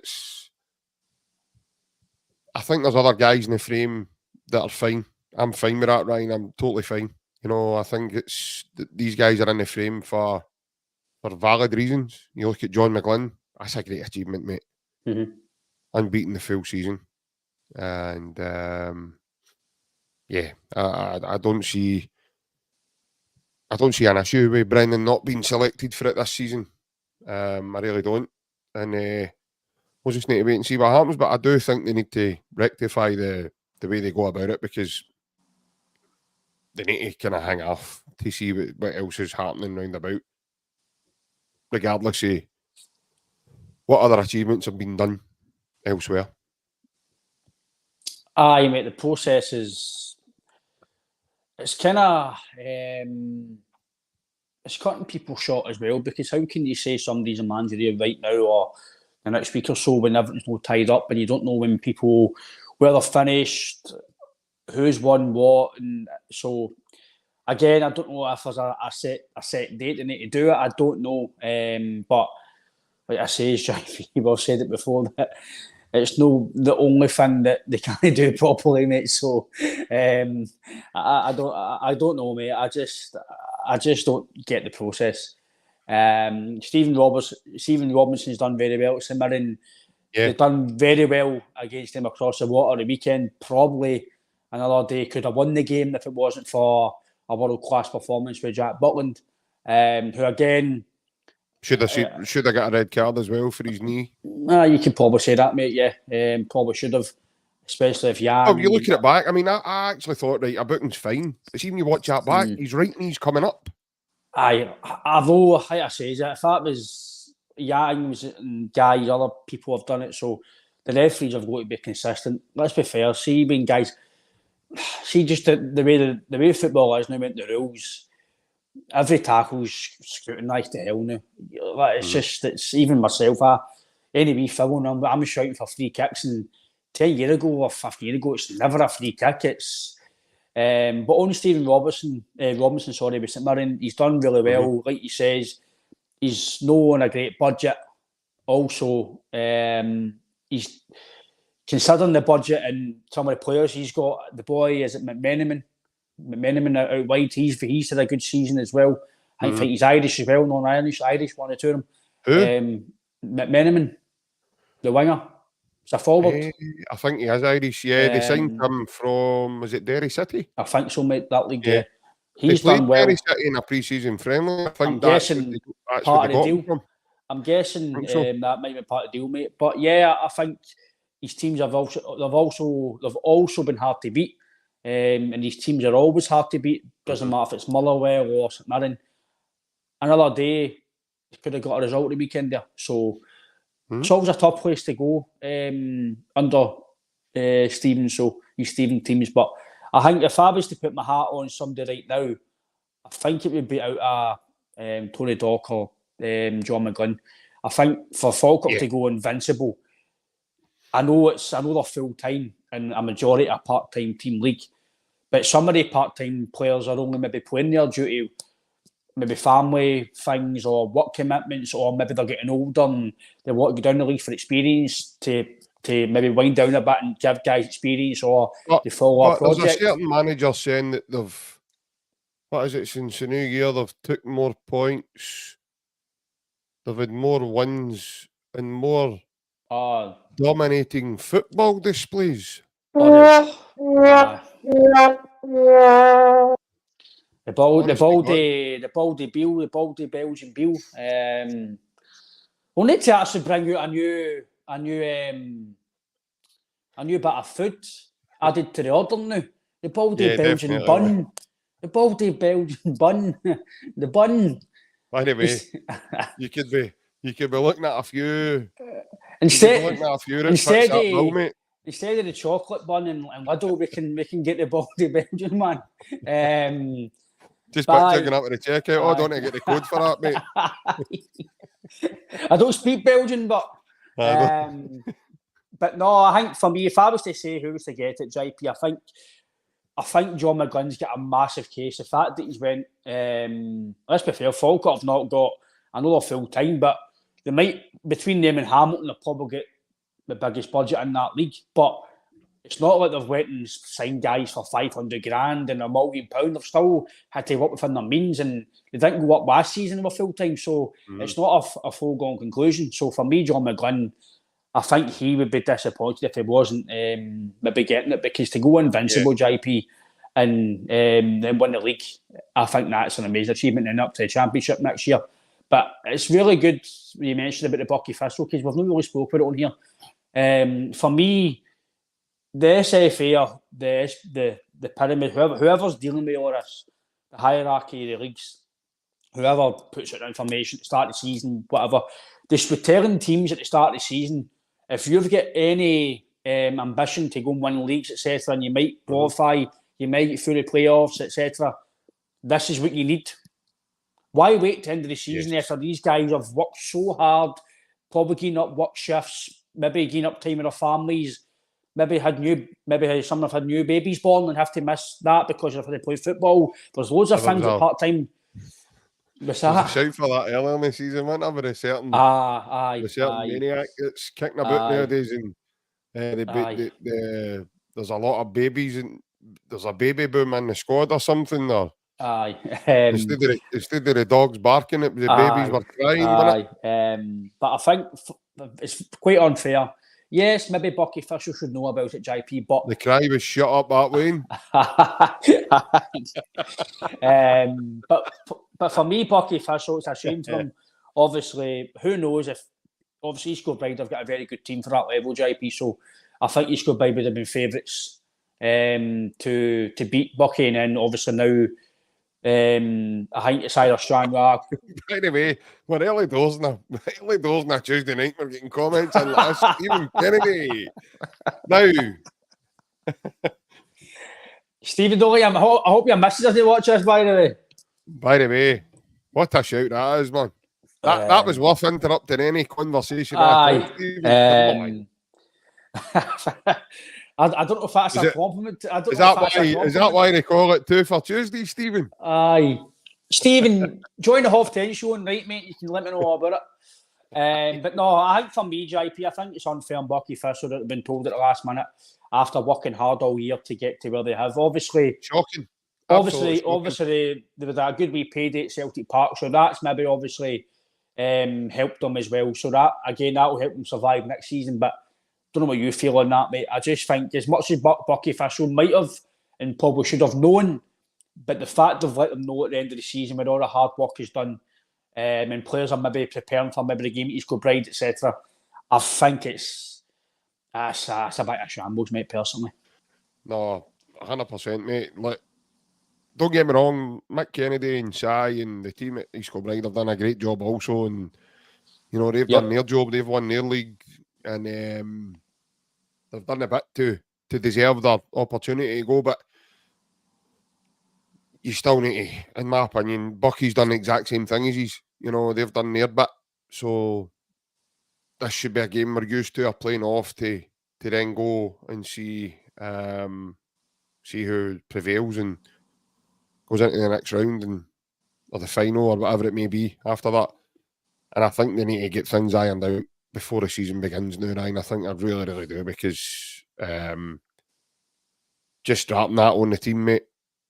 I think there's other guys in the frame that are fine. I'm fine with that, Ryan. I'm totally fine. You know, I think these guys are in the frame for valid reasons. You look at John McGlynn, that's a great achievement, mate. Mm-hmm. Unbeaten the full season. And yeah, I don't see an issue with Brendan not being selected for it this season. I really don't. And we'll just need to wait and see what happens. But I do think they need to rectify the way they go about it, because they need to kind of hang off to see what else is happening round about, regardless of what other achievements have been done elsewhere. Aye, mate, the process it's kind of it's cutting people short as well, because how can you say somebody's a manager right now or the next week or so when everything's not tied up and you don't know when people, where they're finished, who's won what? And so again, I don't know if there's a set date they need to do it. I don't know, but like I say, you've said it before, that it's no the only thing that they can't do properly, mate. So I don't know, mate. I just don't get the process. Stephen Robinson's done very well. St Mirren, they've done very well against them across the water the weekend. Probably another day could have won the game if it wasn't for a world-class performance with Jack Butland, who again, Should have got a red card as well for his knee. You could probably say that, mate. Yeah, probably should have, especially if Jan. Oh, you're looking at it back. I mean, I actually thought a booking's fine, but see when you watch that back, his right knee's coming up. Although like I say, if that was Jan and guys, other people have done it, so the referees have got to be consistent. Let's be fair. See, when guys, see just the way football is now, the rules. Every tackle's scrutinised to hell now. It's even myself. Any wee foul, I'm shouting for free kicks, and 10 years ago or 15 years ago, it's never a free kick. It's but on Stephen Robinson, with St Mirren, he's done really well. Like he says, he's not on a great budget. Also, he's considering the budget and some of the players he's got. The boy is it McMenamin out wide. He's had a good season as well. I think he's Irish as well, non-Irish, one or two of them. Who? McMenamin, the winger. It's a forward. I think he is Irish. Yeah, they signed him from, was it Derry City? I think so, mate. That league. Yeah. He's done well. Derry City in a pre-season friendly. I think I'm guessing part of the deal. I'm guessing that might be part of the deal, mate. But yeah, I think his teams have also been hard to beat. And these teams are always hard to beat. Doesn't matter if it's Motherwell or St Mirren. Another day, he could have got a result the weekend there. So it's always a tough place to go under Stephen. So he's Stephen teams. But I think if I was to put my hat on somebody right now, I think it would be out of Tony Dock or John McGlynn. I think for Falkirk to go invincible, I know they're full time and a majority of part-time team league. But some of the part-time players are only maybe playing there due to maybe family things or work commitments, or maybe they're getting older and they want to go down the league for experience to maybe wind down a bit and give guys experience or to follow up project. There's a certain manager saying that they've, since the new year, they've took more points, they've had more wins and more dominating football displays. The baldy Belgian Bill. We'll need to actually bring out a new bit of food added to the order now. The baldy Belgian bun. The baldy Belgian bun. The bun. By the way, you could be looking at a few. Instead of the chocolate bun and Lidl, we can get the baldy Belgian man. Just picking up with the checkout. I don't want to get the code for that, mate. I don't speak Belgian, but no, I think for me, if I was to say who was to get it, JP, I think John McGlynn's got a massive case. The fact that he's went, let's be fair, Falkirk have not got another full time, but they might, between them and Hamilton, they'll probably get the biggest budget in that league. But it's not like they've went and signed guys for 500 grand and £1 million. They've still had to work within their means, and they didn't go up last season with full time. So it's not a foregone conclusion. So for me, John McGlynn, I think he would be disappointed if he wasn't maybe getting it, because to go invincible, JP, and then win the league, I think that's an amazing achievement, and up to the championship next year. But it's really good you mentioned about the Bucky Thistle, because we've not really spoke about it on here. For me, the SFA, the pyramid, whoever's dealing with all this, the hierarchy of the leagues, whoever puts out information at the start of the season, whatever, the telling teams at the start of the season, if you've got any ambition to go and win leagues, etc., and you might qualify, you might get through the playoffs, etc., this is what you need. Why wait to the end of the season after these guys have worked so hard, probably getting up work shifts, maybe getting up time with their families, maybe some have had new babies born and have to miss that because they've had to play football. There's loads of things at part-time. There's a shout for that earlier in the season, wasn't there? With a certain maniac that's kicking about nowadays, and there's a lot of babies, and there's a baby boom in the squad or something there. Instead of the dogs barking, the babies were crying. But I think it's quite unfair. Yes, maybe Bucky Thistle should know about it, JP, but the cry was shut up that way. But for me, Bucky Thistle, it's a shame for him. obviously, who knows if obviously East Kilbride have got a very good team for that level, JP. So I think East Kilbride would have been favourites to beat Bucky, and then obviously now I think it's either Stranraer. By the way, we're early doors now. Early doors on a Tuesday night. We're getting comments on last Stephen Kennedy. Now, Stephen Dolly, I hope your missus doesn't watch this, by the way. By the way, what a shout that is, man. That was worth interrupting any conversation. I don't know if that's a compliment. Is that why they call it 2 for Tuesday, Stephen? Aye. Stephen, join the Half 10 show and right, mate, you can let me know all about it. But no, I think for me, JP, I think it's unfair on Bucky Thistle that they've been told at the last minute after working hard all year to get to where they have. Obviously, shocking. Obviously, there was a good wee payday at Celtic Park, so that's maybe obviously helped them as well. So that will help them survive next season. But don't know what you feel on that, mate. I just think as much as Bucky Thistle might have and probably should have known, but the fact they've let them know at the end of the season when all the hard work is done, and players are maybe preparing for maybe the game at East Kilbride, etc. I think it's a bit of shambles, mate. Personally, no, 100%, mate. Like, don't get me wrong, Mick Kennedy and Sai and the team at East Kilbride have done a great job also, and you know they've done their job, they've won their league, and they've done a bit to deserve their opportunity to go. But you still need to, in my opinion, Bucky's done the exact same thing as he's. You know, they've done their bit, so this should be a game we're used to, playing off to then go and see who prevails and goes into the next round or the final or whatever it may be after that. And I think they need to get things ironed out before the season begins now, Ryan. I think I really, really do, because just strapping that on the team, mate,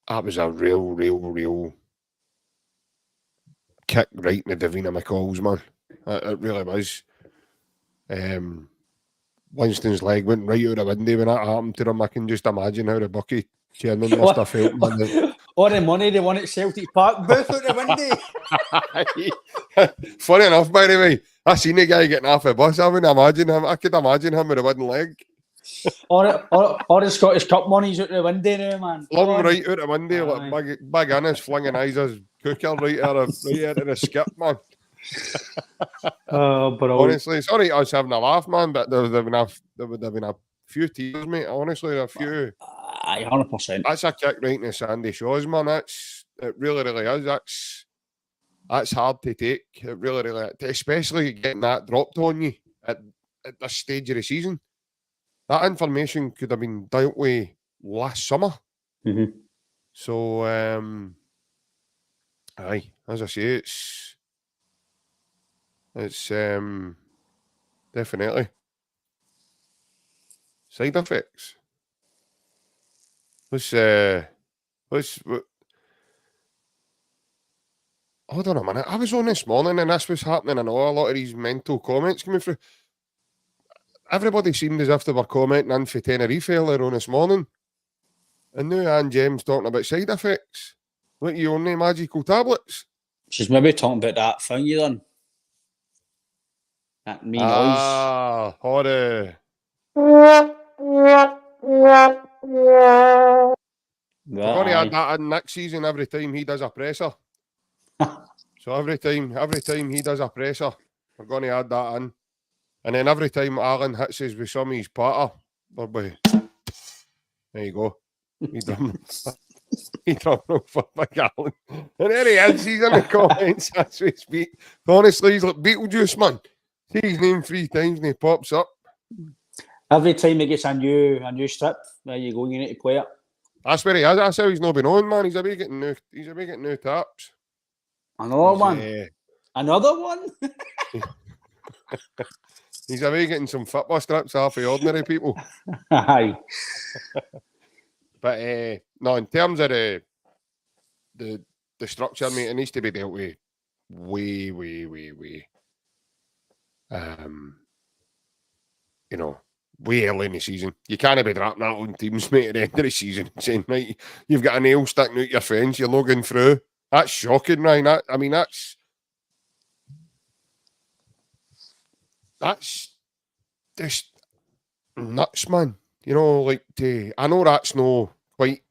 that was a real kick right in the Davina McCall's, man. It really was. Winston's leg went right out the window when that happened to him. I can just imagine how the Bucky chairman must have felt, man. All the money they won at Celtic Park, both out the window. Funny enough, by the way, I seen the guy getting off a bus. I could imagine him with a wooden leg. All the Scottish Cup money's out the window now, man. Flung right out the window, like Big Innes flinging Isa's cooker right out of the skip, man. Bro. Honestly, sorry, I was having a laugh, man, but there would have been a few tears, mate. Honestly, a few. 100%. That's a kick right in the sandy shores, man. It really is. That's hard to take. It really, especially getting that dropped on you at this stage of the season. That information could have been dealt with last summer. Mm-hmm. So, aye, as I say, it's definitely side effects. Let's hold on a minute. I was on this morning and this was happening. I know a lot of these mental comments coming through. Everybody seemed as if they were commenting in for Tenerife earlier on this morning. And now Anne James talking about side effects. Like you only magical tablets. She's maybe talking about that thing you done. That mean noise. Ah, horror. We're going to add that in next season every time he does a presser. So every time he does a presser, we're going to add that in. And then every time Alan hits us with some of his patter, there you go. He done for Big Alan. And there he is, he's in the comments as we speak. Honestly, he's like Beetlejuice, man. See his name 3 times and he pops up. Every time he gets a new strip, there you go, you need to play it. That's where he is. That's how he's not been on, man. He's a bit getting new taps. Another one? He's away getting some football strips off the ordinary people. Aye. But no, in terms of the structure, mate, it needs to be dealt with way. Way early in the season. You can't be dropping that on teams, mate, at the end of the season and saying, right, you've got a nail sticking out your fence, you're logging through. That's shocking, Ryan. That's that's just nuts, man. You know, like, I know that's no quite,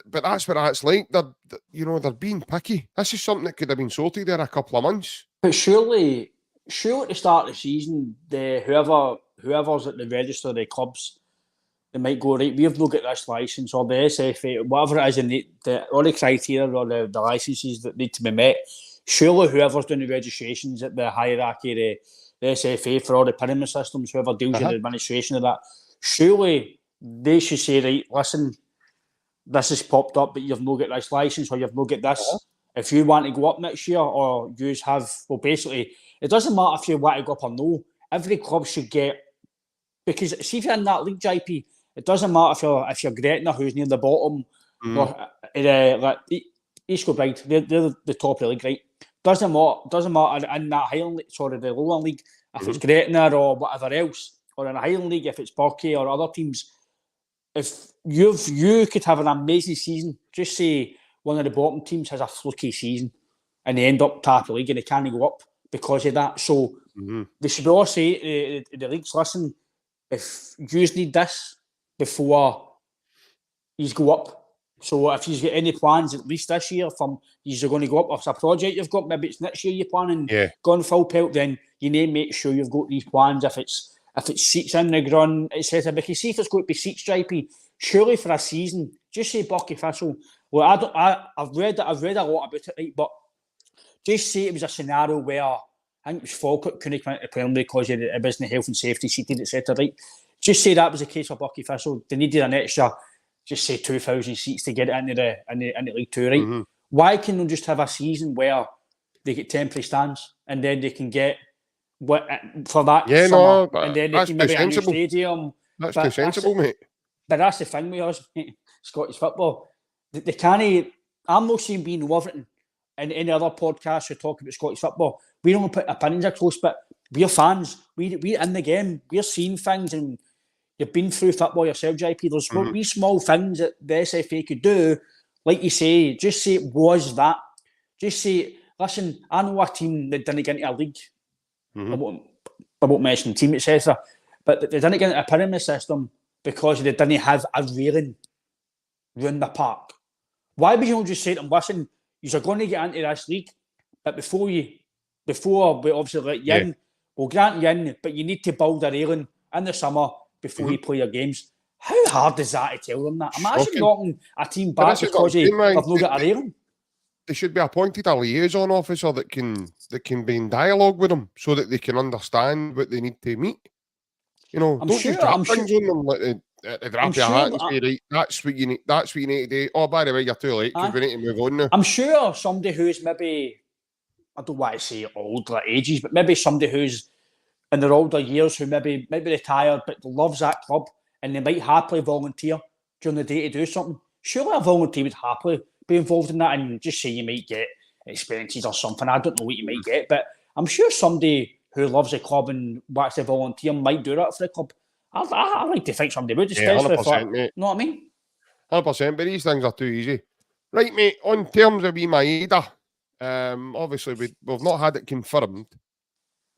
but that's what that's like. They're being picky. This is something that could have been sorted there a couple of months. But surely at the start of the season, whoever's at the register of the clubs, they might go, right, we've not got this licence, or the SFA, whatever it is, and all the criteria or the licences that need to be met. Surely whoever's doing the registrations at the hierarchy, the SFA for all the pyramid systems, whoever deals with the administration of that, surely they should say, right, listen, this has popped up, but you've not got this licence, or you've not got this. If you want to go up next year, or you have, well, basically, it doesn't matter if you want to go up or no. Every club should get, because see if you're in that league, JP, it doesn't matter if you're Gretna, who's near the bottom, or like East Kilbride, they're the top of the league, right? Doesn't matter in that Highland League, sorry, the lower league, if it's Gretna or whatever else, or in the Highland League, if it's Burkie or other teams. If you could have an amazing season, just say one of the bottom teams has a fluky season and they end up top of the league and they can't go up because of that. So they should all say to the leagues, listen, if you need this before you go up. So if you've got any plans, at least this year, from you're going to go up, if it's a project you've got, maybe it's next year you're planning going full pelt, then you need to make sure you've got these plans. If it's seats in the ground, etc. Because see if it's going to be seats, JP, surely for a season, just say Bucky Thistle. Well, I've read a lot about it, right? But just say it was a scenario where I think it was Falkirk couldn't come into the Premier League because it wasn't health and safety seated, etc. Right? Just say that was the case for Bucky Thistle. They needed an extra, just say 2,000 seats to get it into the League Two, right? Why can they just have a season where they get temporary stands and then they can get for that summer, and then they can maybe a new stadium? That's too sensible, mate. But that's the thing with us, mate, Scottish football. They can't. I'm not saying being Wolverhampton and any other podcasts who talk about Scottish football. We don't put opinions across, but we're fans. We're in the game. We're seeing things, and you've been through football yourself, JP. There's wee small things that the SFA could do, like you say. Just say it was that. Just say, listen, I know a team that didn't get into a league. I won't mention the team, etc. But they didn't get into a pyramid system because they didn't have a railing round the park. Why would you not just say to them, listen, you're going to get into this league, but before we obviously let you in, we'll grant you in, but you need to build a railing in the summer before you play your games. How hard is that to tell them that? Imagine knocking a team back because they've not got a railing. They should be appointed a liaison officer that can be in dialogue with them so that they can understand what they need to meet. You know, don't just drop things on them like the drop your hat and say, right, that's what you need to do. Oh, by the way, you're too late because we need to move on now. I'm sure somebody who's maybe, I don't want to say old, like ages, but maybe somebody who's in their older years who maybe retired but loves that club and they might happily volunteer during the day to do something. Surely a volunteer would happily be involved in that and just say you might get expenses or something. I don't know what you might get, but I'm sure somebody who loves the club and wants to volunteer might do that for the club. I like to think somebody would, especially for, you know what I mean? 100%, but these things are too easy. Right, mate, on terms of MAEDA, obviously we've not had it confirmed,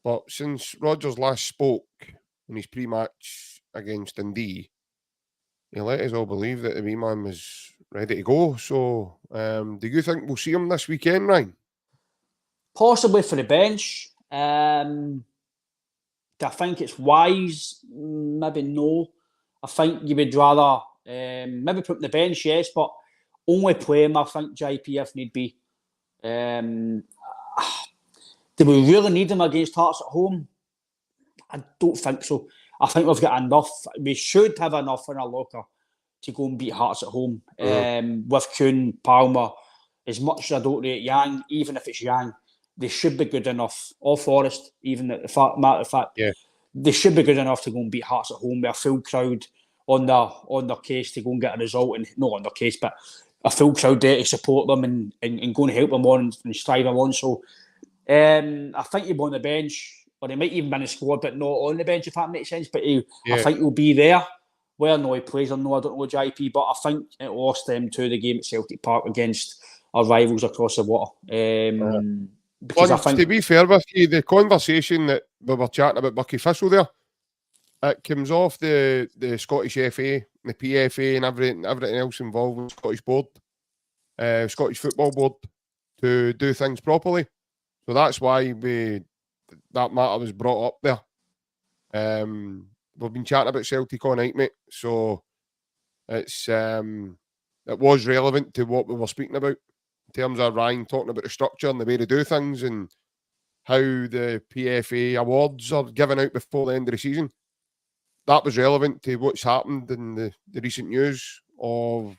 but since Rodgers last spoke in his pre-match against Dundee, he let us all believe that the wee man was ready to go. So, do you think we'll see him this weekend, Ryan? Possibly for the bench. I think it's wise. Maybe no. I think you would rather maybe put him on the bench, yes, but only play him, I think, JP, if need be. Do we really need him against Hearts at home? I don't think so. I think we've got enough. We should have enough in our locker to go and beat Hearts at home. With Kuhn, Palmer, as much as I don't rate Yang, even if it's Yang, they should be good enough. Or Forrest, even at the matter of fact, they should be good enough to go and beat Hearts at home with a full crowd on their case to go and get a result, and not on their case, but a full crowd there to support them and go and help them on and strive them on. So I think he'll be on the bench, or he might even be in the squad, but not on the bench, if that makes sense. But I think he'll be there. Whether or not he plays or no, I don't know, JP, but I think it lost them to the game at Celtic Park against our rivals across the water. Because Once, to be fair with you, the conversation that we were chatting about Bucky Thistle there, it comes off the Scottish FA, the PFA, and everything else involved with Scottish board, Scottish Football Board, to do things properly. So that's why that matter was brought up there. We've been chatting about Celtic all night, mate. So it was relevant to what we were speaking about in terms of Ryan talking about the structure and the way to do things and how the PFA awards are given out before the end of the season. That was relevant to what's happened in the recent news of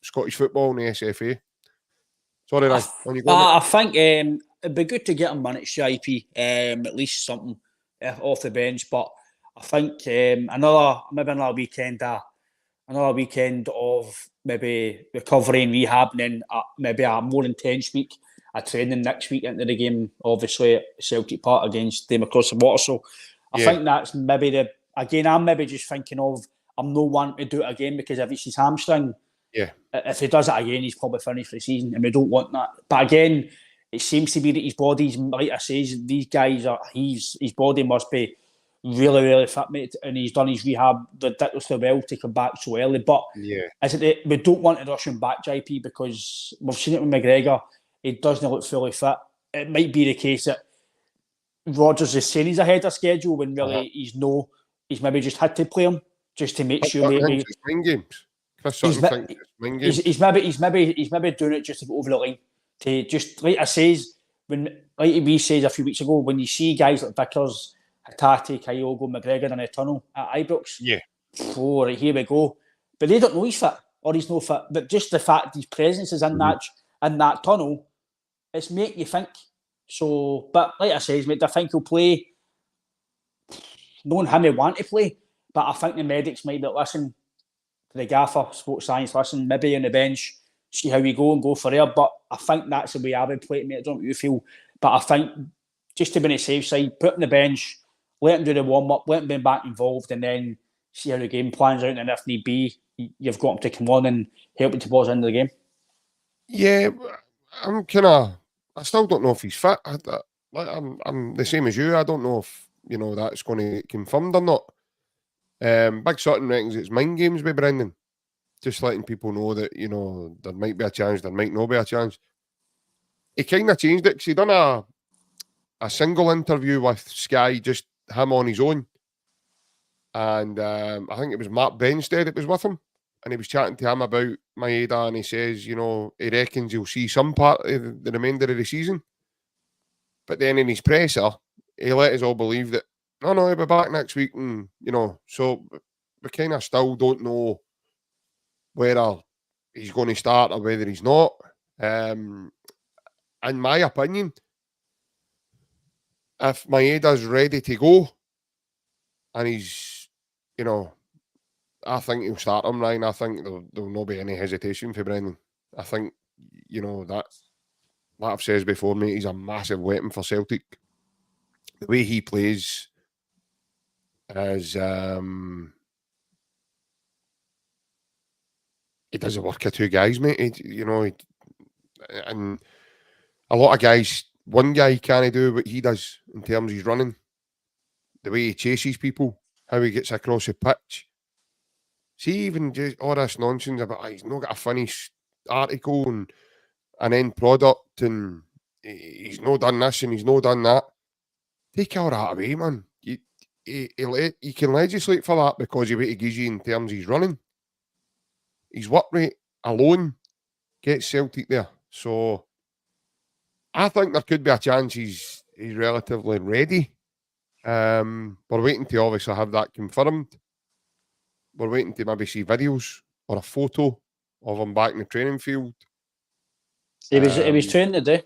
Scottish football and the SFA. Sorry, Ryan. I think it'd be good to get him minutes, JP, at least something off the bench. But I think another weekend of maybe recovery and rehab, and then maybe a more intense week of training next week into the game, obviously at Celtic Park against them across the water. So I think that's maybe I'm maybe just thinking of, I'm no one to do it again, because if it's his hamstring, if he does it again, he's probably finished for the season, and we don't want that. But again, it seems to be that his body's, like I say, these guys his body must be really, really fit, mate, and he's done his rehab ridiculously well to come back so early. But is it we don't want to rush him back, JP, because we've seen it with McGregor. He doesn't look fully fit. It might be the case that Rodgers is saying he's ahead of schedule when really he's maybe just had to play him just to make sure. Maybe it's mind games. He's maybe doing it just to go over the line. To just, like we said a few weeks ago, when you see guys like Vickers, Hatate, Kyogo, McGregor in a tunnel at Ibrox, right, here we go. But they don't know he's fit or he's no fit. But just the fact his presence is in that tunnel, it's make you think. So, but like I said, mate, I think he'll play. Knowing him, he want to play, but I think the medics might be listen to the gaffer, sports science, listen, maybe on the bench, see how we go and go for there. But I think that's the way I would play it, mate. I don't know what you feel, but I think just to be on the safe side, put on the bench, let him do the warm up, let him be back involved, and then see how the game plans out. And if need be, you've got him to come on and help him towards the end of the game. Yeah, I still don't know if he's fit. I'm the same as you. I don't know if that's going to get confirmed or not. Big Sutton reckons it's mind games with Brendan, just letting people know that there might be a chance, there might not be a chance. He kind of changed it because he done a single interview with Sky, just him on his own, and I think it was Matt Benstead that was with him, and he was chatting to him about Maeda, and he says, he reckons he'll see some part of the remainder of the season, but then in his presser, he let us all believe that no, he'll be back next week, and so we kind of still don't know whether he's going to start or whether he's not. In my opinion, if Maeda's ready to go and he's, I think he'll start him, Ryan. I think there'll not be any hesitation for Brendan. I think, that, like I've said before, mate, he's a massive weapon for Celtic. The way he plays is, he does the work of two guys, mate. And a lot of guys, one guy can't do what he does in terms of his running, the way he chases people, how he gets across the pitch. See, even just all this nonsense about he's not got a finished article and an end product, and he's not done this and he's not done that. Take all that away, man. You can legislate for that because of what he gives you in terms of his running. His work rate alone gets Celtic there. So I think there could be a chance he's relatively ready. We're waiting to obviously have that confirmed. We're waiting to maybe see videos or a photo of him back in the training field. He was training today.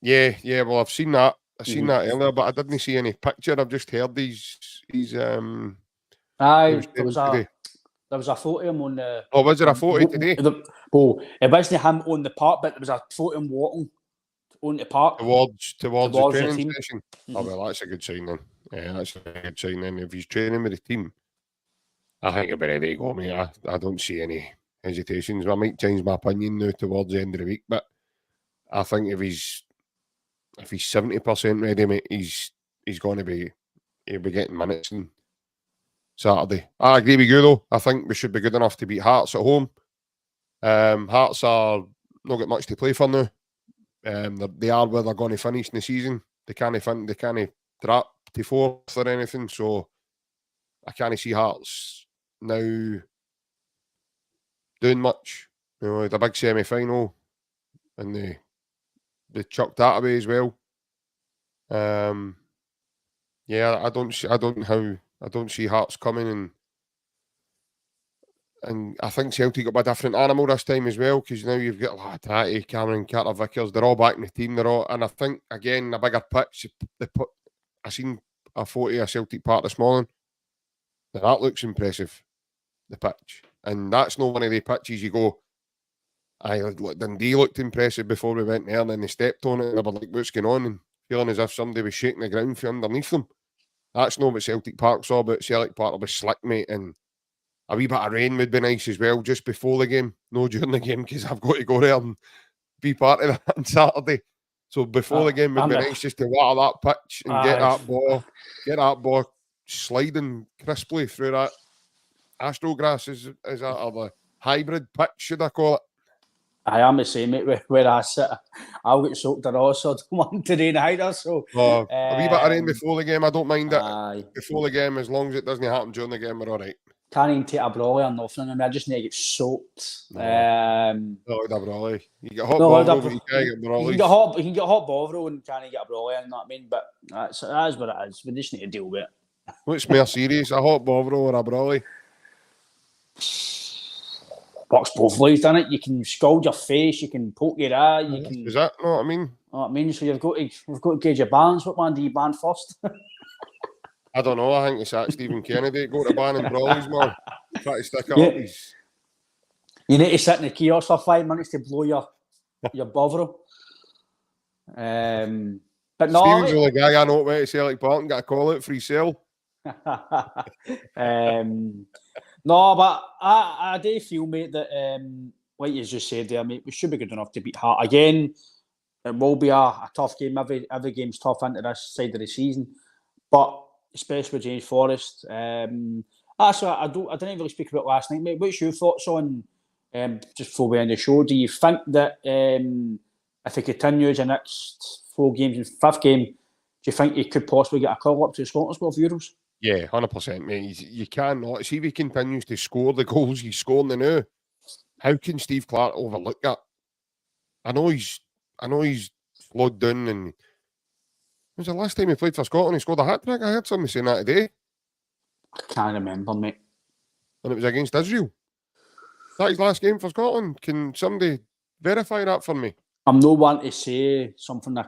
Yeah. Well, I've seen that. I seen that earlier, but I didn't see any picture. I've just heard he's there was a photo of him on the... Oh, was there a photo today? It wasn't him on the park, but there was a photo of him walking on the park. Towards the training session. Oh, well, that's a good sign then. Yeah, that's a good sign then. If he's training with the team, I think he'll be ready to go, mate. I don't see any hesitations. I might change my opinion now towards the end of the week, but I think if he's if he's 70% ready, mate, he's going to be, he'll be getting minutes on Saturday. I agree with you, though. I think we should be good enough to beat Hearts at home. Hearts are not got much to play for now. They are where they're going to finish in the season. They can't trap to fourth or anything, so I can't see Hearts now doing much. You know, the big semi-final, and they chucked that away as well. Yeah, I don't see Hearts coming, and I think Celtic got a different animal this time as well, because now you've got Latati, Cameron Carter-Vickers, they're all back in the team. And I think again a bigger pitch. I seen a photo of Celtic Park this morning. Now that looks impressive, the pitch, and that's not one of the pitches you go. Dundee looked impressive before we went there, and then they stepped on it and they were like, what's going on? And feeling as if somebody was shaking the ground from underneath them. That's not what Celtic Park's all about. Celtic Park will be slick, mate, and a wee bit of rain would be nice as well, just before the game, no during the game, because I've got to go there and be part of that on Saturday. So before the game would be nice just to water that pitch and get that ball sliding crisply through that Astro grass, is that, or the hybrid pitch, should I call it? I am the same, mate, where I sit. I'll get soaked at all, so I don't want to rain either. So, a wee bit of rain before the game, I don't mind it. Before the game, as long as it doesn't happen during the game, we're all right. Can't even take a brolly or nothing. I mean, I just need to get soaked. No, a brolly. You get hot Bovril, but you can't get brollies. You can get hot Bovril and can't get a brolly, you know what I mean? But that is what it is. We just need to deal with it. What's more serious, a hot Bovril or a brolly? Works both ways, doesn't it? You can scald your face, you can poke your eye, you can. Is that know what I mean? Know what I mean? So you've got to gauge your balance. What one do you ban first? I don't know. I think it's that Stephen Kennedy go to banning brollies, man. Try to stick it up. You need to sit in the kiosk for 5 minutes to blow your Bovril. But no, Stephen's the only guy I know went to Celtic Park and got a call out for his sale. No, but I do feel, mate, that like you just said there, mate, we should be good enough to beat Heart again. It will be a tough game. Every game's tough into this side of the season, but especially with James Forrest. Actually, I didn't really speak about last night, mate. What's your thoughts on just before we end the show? Do you think that if he continues the next 4 games and 5th game, do you think he could possibly get a call up to the Scotland squad for Euros? Yeah, 100%, mate. You cannot. See if he continues to score the goals he's scoring now. How can Steve Clarke overlook that? I know he's slowed down, and when was the last time he played for Scotland? He scored a hat-trick. I heard somebody saying that today. I can't remember, mate. And it was against Israel. Is that his last game for Scotland? Can somebody verify that for me? I'm not one to say something I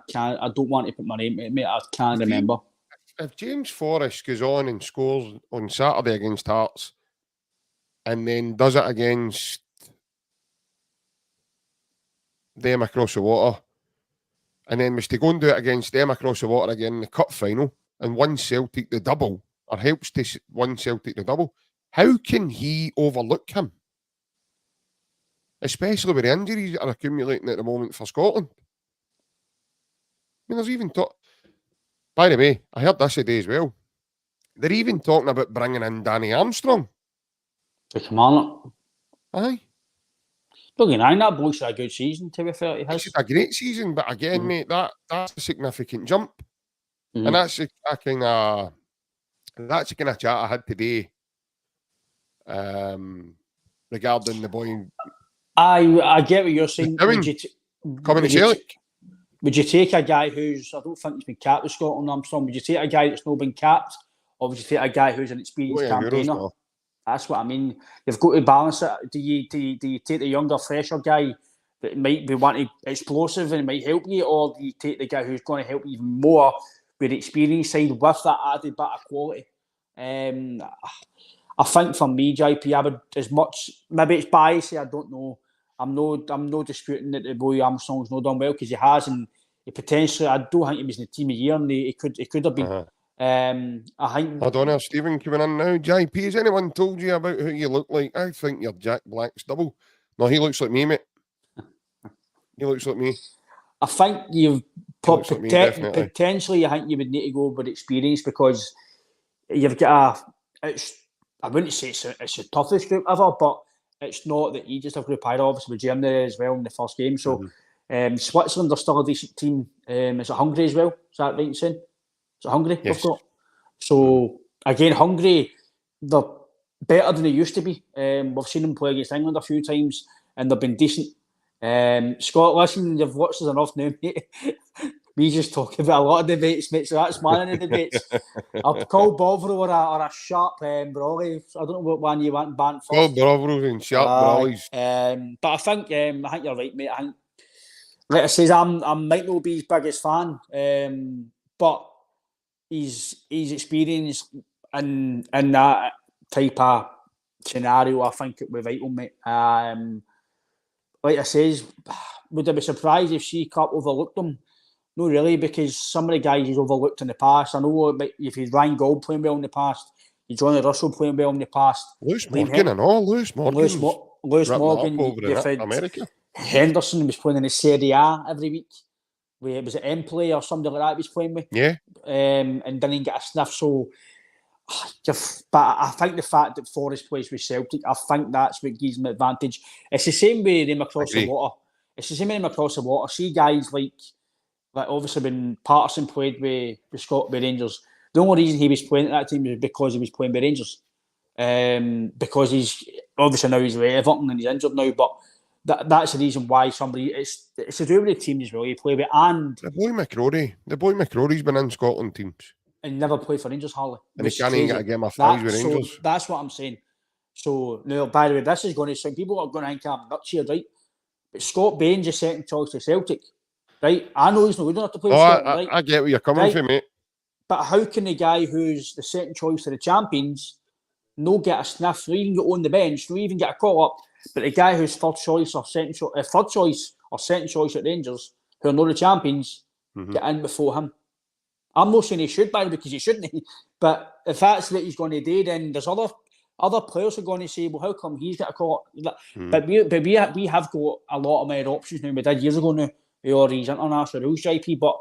don't want to put my name to it, mate. I can't remember. If James Forrest goes on and scores on Saturday against Hearts and then does it against them across the water, and then was to go and do it against them across the water again in the cup final and win Celtic the double, or helps to win Celtic the double, how can he overlook him? Especially with the injuries that are accumulating at the moment for Scotland. I mean, there's even talk. By the way, I heard this today as well. They're even talking about bringing in Danny Armstrong. Come on. Aye. Don't get nine, that bloke's had a good season, to be fair. It's a great season, but again, mate, that's a significant jump. And that's the kind of chat I had today regarding the boy. I get what you're saying. Coming to Celtic. Would you take a guy who's, I don't think he's been capped with Scotland, Armstrong, would you take a guy that's not been capped, or would you take a guy who's an experienced campaigner? That's what I mean. You've got to balance it. Do you take the younger, fresher guy that might be wanting explosive and might help you, or do you take the guy who's going to help you even more with the experience side with that added bit of quality? I think for me, JP, I would, as much, maybe it's bias, I don't know. I'm no disputing that the boy Armstrong's not done well, because he has, and he potentially, I don't think he was in the team of the year, and he could have been. I think. Hold on, Stephen coming in now. JP, has anyone told you about who you look like? I think you're Jack Black's double. No, he looks like me, mate. He looks like me. I think you've Potentially, I think you would need to go with experience because you've got I wouldn't say it's the toughest group ever, but it's not the easiest of group either. Obviously, with Germany as well in the first game. So, Switzerland are still a decent team. Is it Hungary as well? Is that right in saying? Is it Hungary we've got? So, again, Hungary, they're better than they used to be. We've seen them play against England a few times and they've been decent. Scott, listen, you've watched us enough now, mate. We just talk about a lot of debates, mate, so that's one of the debates. I've called Bovril or a sharp Brawley. I don't know what one you want to ban first. Called Bovril and sharp Brawleys. But I think you're right, mate. I think, like I says, I might not be his biggest fan, but his experience in that type of scenario, I think it would be vital, mate. Like I says, would I be surprised if C Cup overlooked him? No, really, because some of the guys he's overlooked in the past. I know if he's Ryan Gold playing well in the past, he's Johnny Russell playing well in the past. Lewis Morgan and all. Lewis Morgan. You've had America. Henderson was playing in the Serie A every week. Was it Empoli or something like that he was playing with? Yeah. And didn't get a sniff. So, but I think the fact that Forrest plays with Celtic, I think that's what gives him advantage. It's the same with them across the water. See guys like obviously when Patterson played with Rangers, the only reason he was playing at that team was because he was playing with Rangers. Because he's obviously now he's with Everton and he's injured now, but that's the reason why somebody it's to do with the team as well. You play with and the boy McCrory's been in Scotland teams and never played for Rangers, Harley. And he can't even get a game of fives with Rangers. So that's what I'm saying. So now, by the way, this is going to sound people are going to think I'm nuts here, right? But Scott Bain's a second choice to Celtic, right? I know he's not good enough to play for Scotland, right? I get where you're coming from, mate. But how can the guy who's the second choice of the champions no get a sniff, not even get on the bench, not even get a call up? But the guy who's third choice or second choice at Rangers, who are not the champions, get in before him. I'm not saying he should, by the way, because he shouldn't. But if that's what he's going to do, then there's other players who are going to say, well, how come he's got a call up? But we have got a lot of more options now. We did years ago now, with all these international rules, JP. But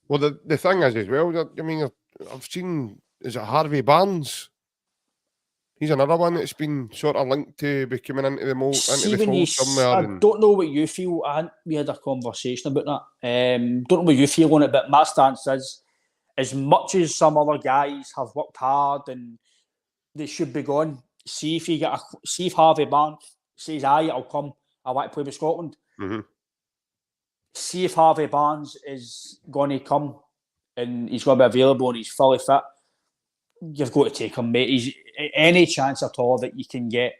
well, the thing is as well, I mean, I've seen, is it Harvey Barnes? He's another one that's been sort of linked to be coming into the fold somewhere. I don't know what you feel. We had a conversation about that. Don't know what you feel on it, but my stance is, as much as some other guys have worked hard and they should be gone, see if Harvey Barnes says, aye, I'll come, I want to play with Scotland. See if Harvey Barnes is going to come and he's going to be available and he's fully fit. You've got to take him, mate. Any chance at all that you can get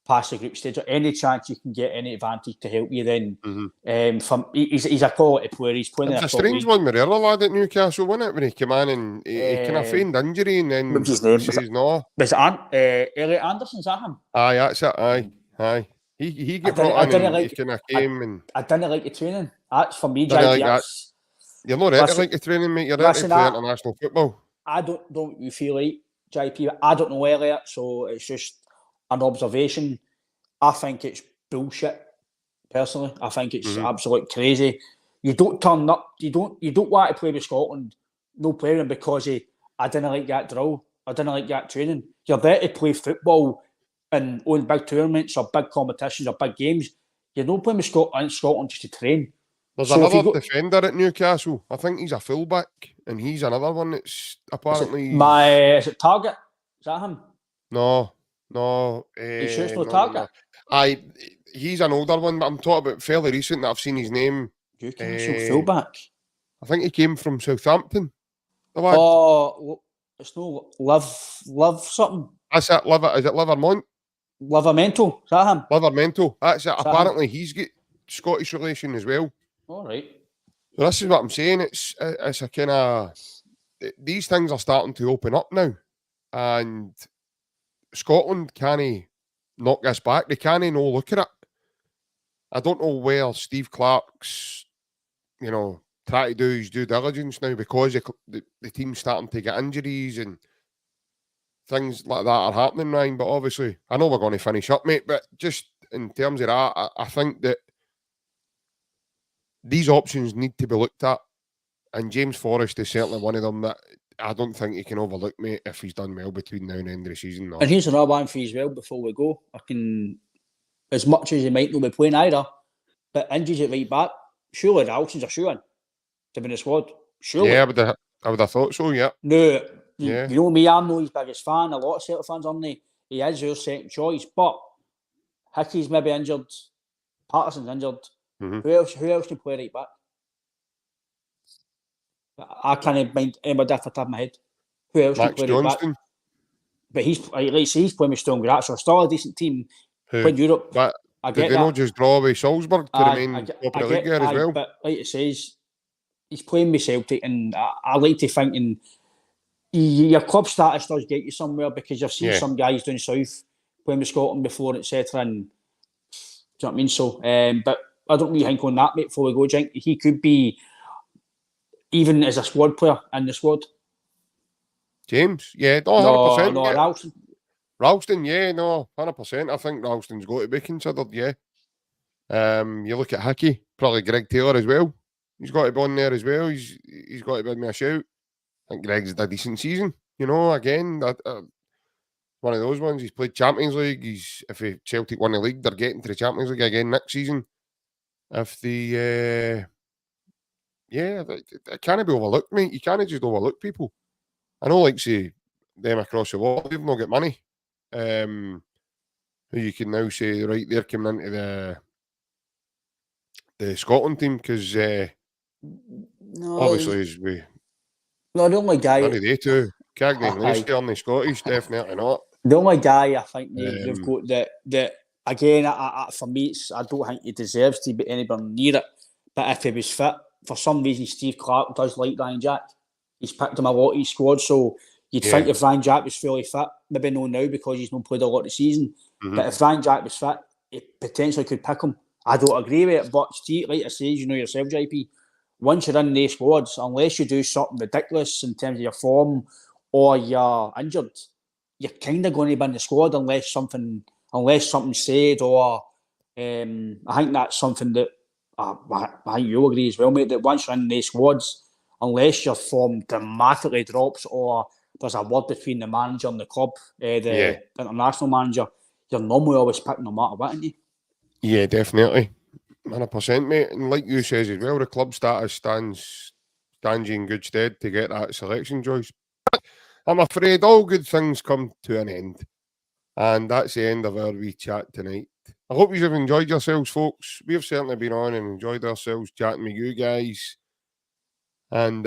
past the group stage, or any chance you can get any advantage to help you, then he's a quality player. He's playing. It's a strange one with the other lad at Newcastle, wasn't it? When he came in and he kind of feigned injury and then his name? No. Was it Elliot Anderson? Is that him? Aye, that's it. Aye. He got brought in and he kind of came and I didn't like the training. That's for me, JP. You're not ready to like the training, mate. You're ready to play international football. I don't you feel like JP? I don't know Elliot, so it's just an observation. I think it's bullshit. Personally, I think it's absolute crazy. You don't turn up. You don't want to play with Scotland. No playing because I didn't like that drill. I didn't like that training. You're there to play football and on big tournaments or big competitions or big games. You're not playing with Scotland just to train. There's another defender at Newcastle. I think he's a fullback, and he's another one that's apparently... Is it Target? Is that him? No. You sure it's not Target? Aye, he's an older one, but I'm talking about fairly recent that I've seen his name. Newcastle fullback? I think he came from Southampton. Oh, it's no Love something. That's it, is it Livermont? Livermento, is that him? Livermento, that's it. Apparently he's got Scottish relation as well. All right. So this is what I'm saying. It's a kind of... These things are starting to open up now. And Scotland can't knock this back. They can't no look at it. I don't know where Steve Clark's, try to do his due diligence now because the team's starting to get injuries and things like that are happening, Ryan. But obviously, I know we're going to finish up, mate. But just in terms of that, I think that these options need to be looked at And James Forrest is certainly one of them that I don't think you can overlook, mate, if he's done well between now and the end of the season. No. And here's another one for you as well before we go. As much as he might not be playing either, but injuries at right back, surely Ralston's a shoe-in to be in the squad. Surely. Yeah, I would have thought so, yeah. No, you know me, I'm not his biggest fan. A lot of Celtic fans aren't they? He is your second choice, but Hickey's maybe injured, Patterson's injured. Who else can play right back? I can't mind anybody off the top of my head. Who else can play right back? But he's playing with Stone Graz, so still a decent team. Playing Europe. But did they not just draw away Salzburg to remain top of the league there as well? But like it says, he's playing with Celtic, and I like to think your club status does get you somewhere, because you've seen some guys down south playing with Scotland before, etc. And do you know what I mean? So, but I don't really think on that, mate. Before we go, Jink, he could be even as a squad player in the squad. James, yeah, 100%. No, Ralston. Ralston, yeah, no, 100%. I think Ralston's got to be considered, yeah. You look at Hickey, probably Greg Taylor as well. He's got to be on there as well. He's got to be me a shout. I think Greg's had a decent season. You know, again, one of those ones. He's played Champions League. If Celtic won the league, they're getting to the Champions League again next season. If it can't be overlooked, mate. You can't just overlook people. I know, like, say, them across the wall, they've not got money. Who you can now say, right, they're coming into the Scotland team, because obviously as we... No, the only guy... What are they two? Cagney and Lacey aren't they Scottish? Definitely not. The only guy I think they've got that again, for me, I don't think he deserves to be anywhere near it. But if he was fit, for some reason, Steve Clarke does like Ryan Jack. He's picked him a lot in his squad, so you'd think if Ryan Jack was fully fit, maybe no now because he's not played a lot of the season. But if Ryan Jack was fit, he potentially could pick him. I don't agree with it, but Steve, like I say, you know yourself, JP, once you're in these squads, unless you do something ridiculous in terms of your form or you're injured, you're kind of going to be in the squad unless something's said, or I think that's something that I think you'll agree as well, mate, that once you're in these squads, unless your form dramatically drops or there's a word between the manager and the club, the international manager, you're normally always picking no matter what, aren't you? Yeah, definitely. 100%, mate. And like you says as well, the club status stands you in good stead to get that selection choice. I'm afraid all good things come to an end. And that's the end of our wee chat tonight. I hope you've enjoyed yourselves, folks. We've certainly been on and enjoyed ourselves chatting with you guys. And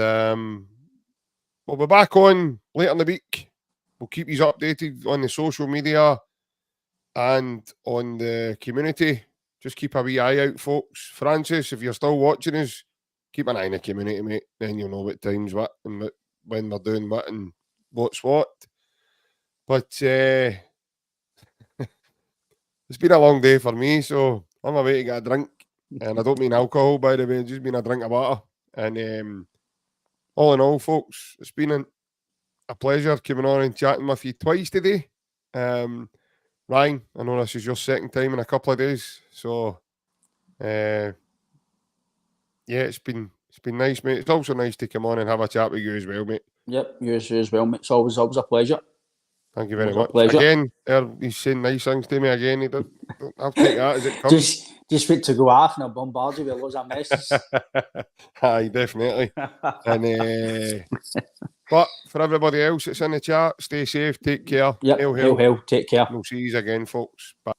we'll be back on later in the week. We'll keep you updated on the social media and on the community. Just keep a wee eye out, folks. Francis, if you're still watching us, keep an eye on the community, mate. Then you'll know what time's what and when we're doing what and what's what. But it's been a long day for me, so I'm away to get a drink. And I don't mean alcohol, by the way. It's just been a drink of water. And all in all, folks, it's been a pleasure coming on and chatting with you twice today. Ryan, I know this is your second time in a couple of days, so it's been nice, mate. It's also nice to come on and have a chat with you as well, mate. Yep, you as well, mate. It's always a pleasure. Thank you very much. Again, he's saying nice things to me again. I'll take that as it comes. Just wait to go off and I'll bombard you with loads of messages. Aye, definitely. And but for everybody else that's in the chat, stay safe, take care. Yep, hail. Take care. We'll see you again, folks. Bye.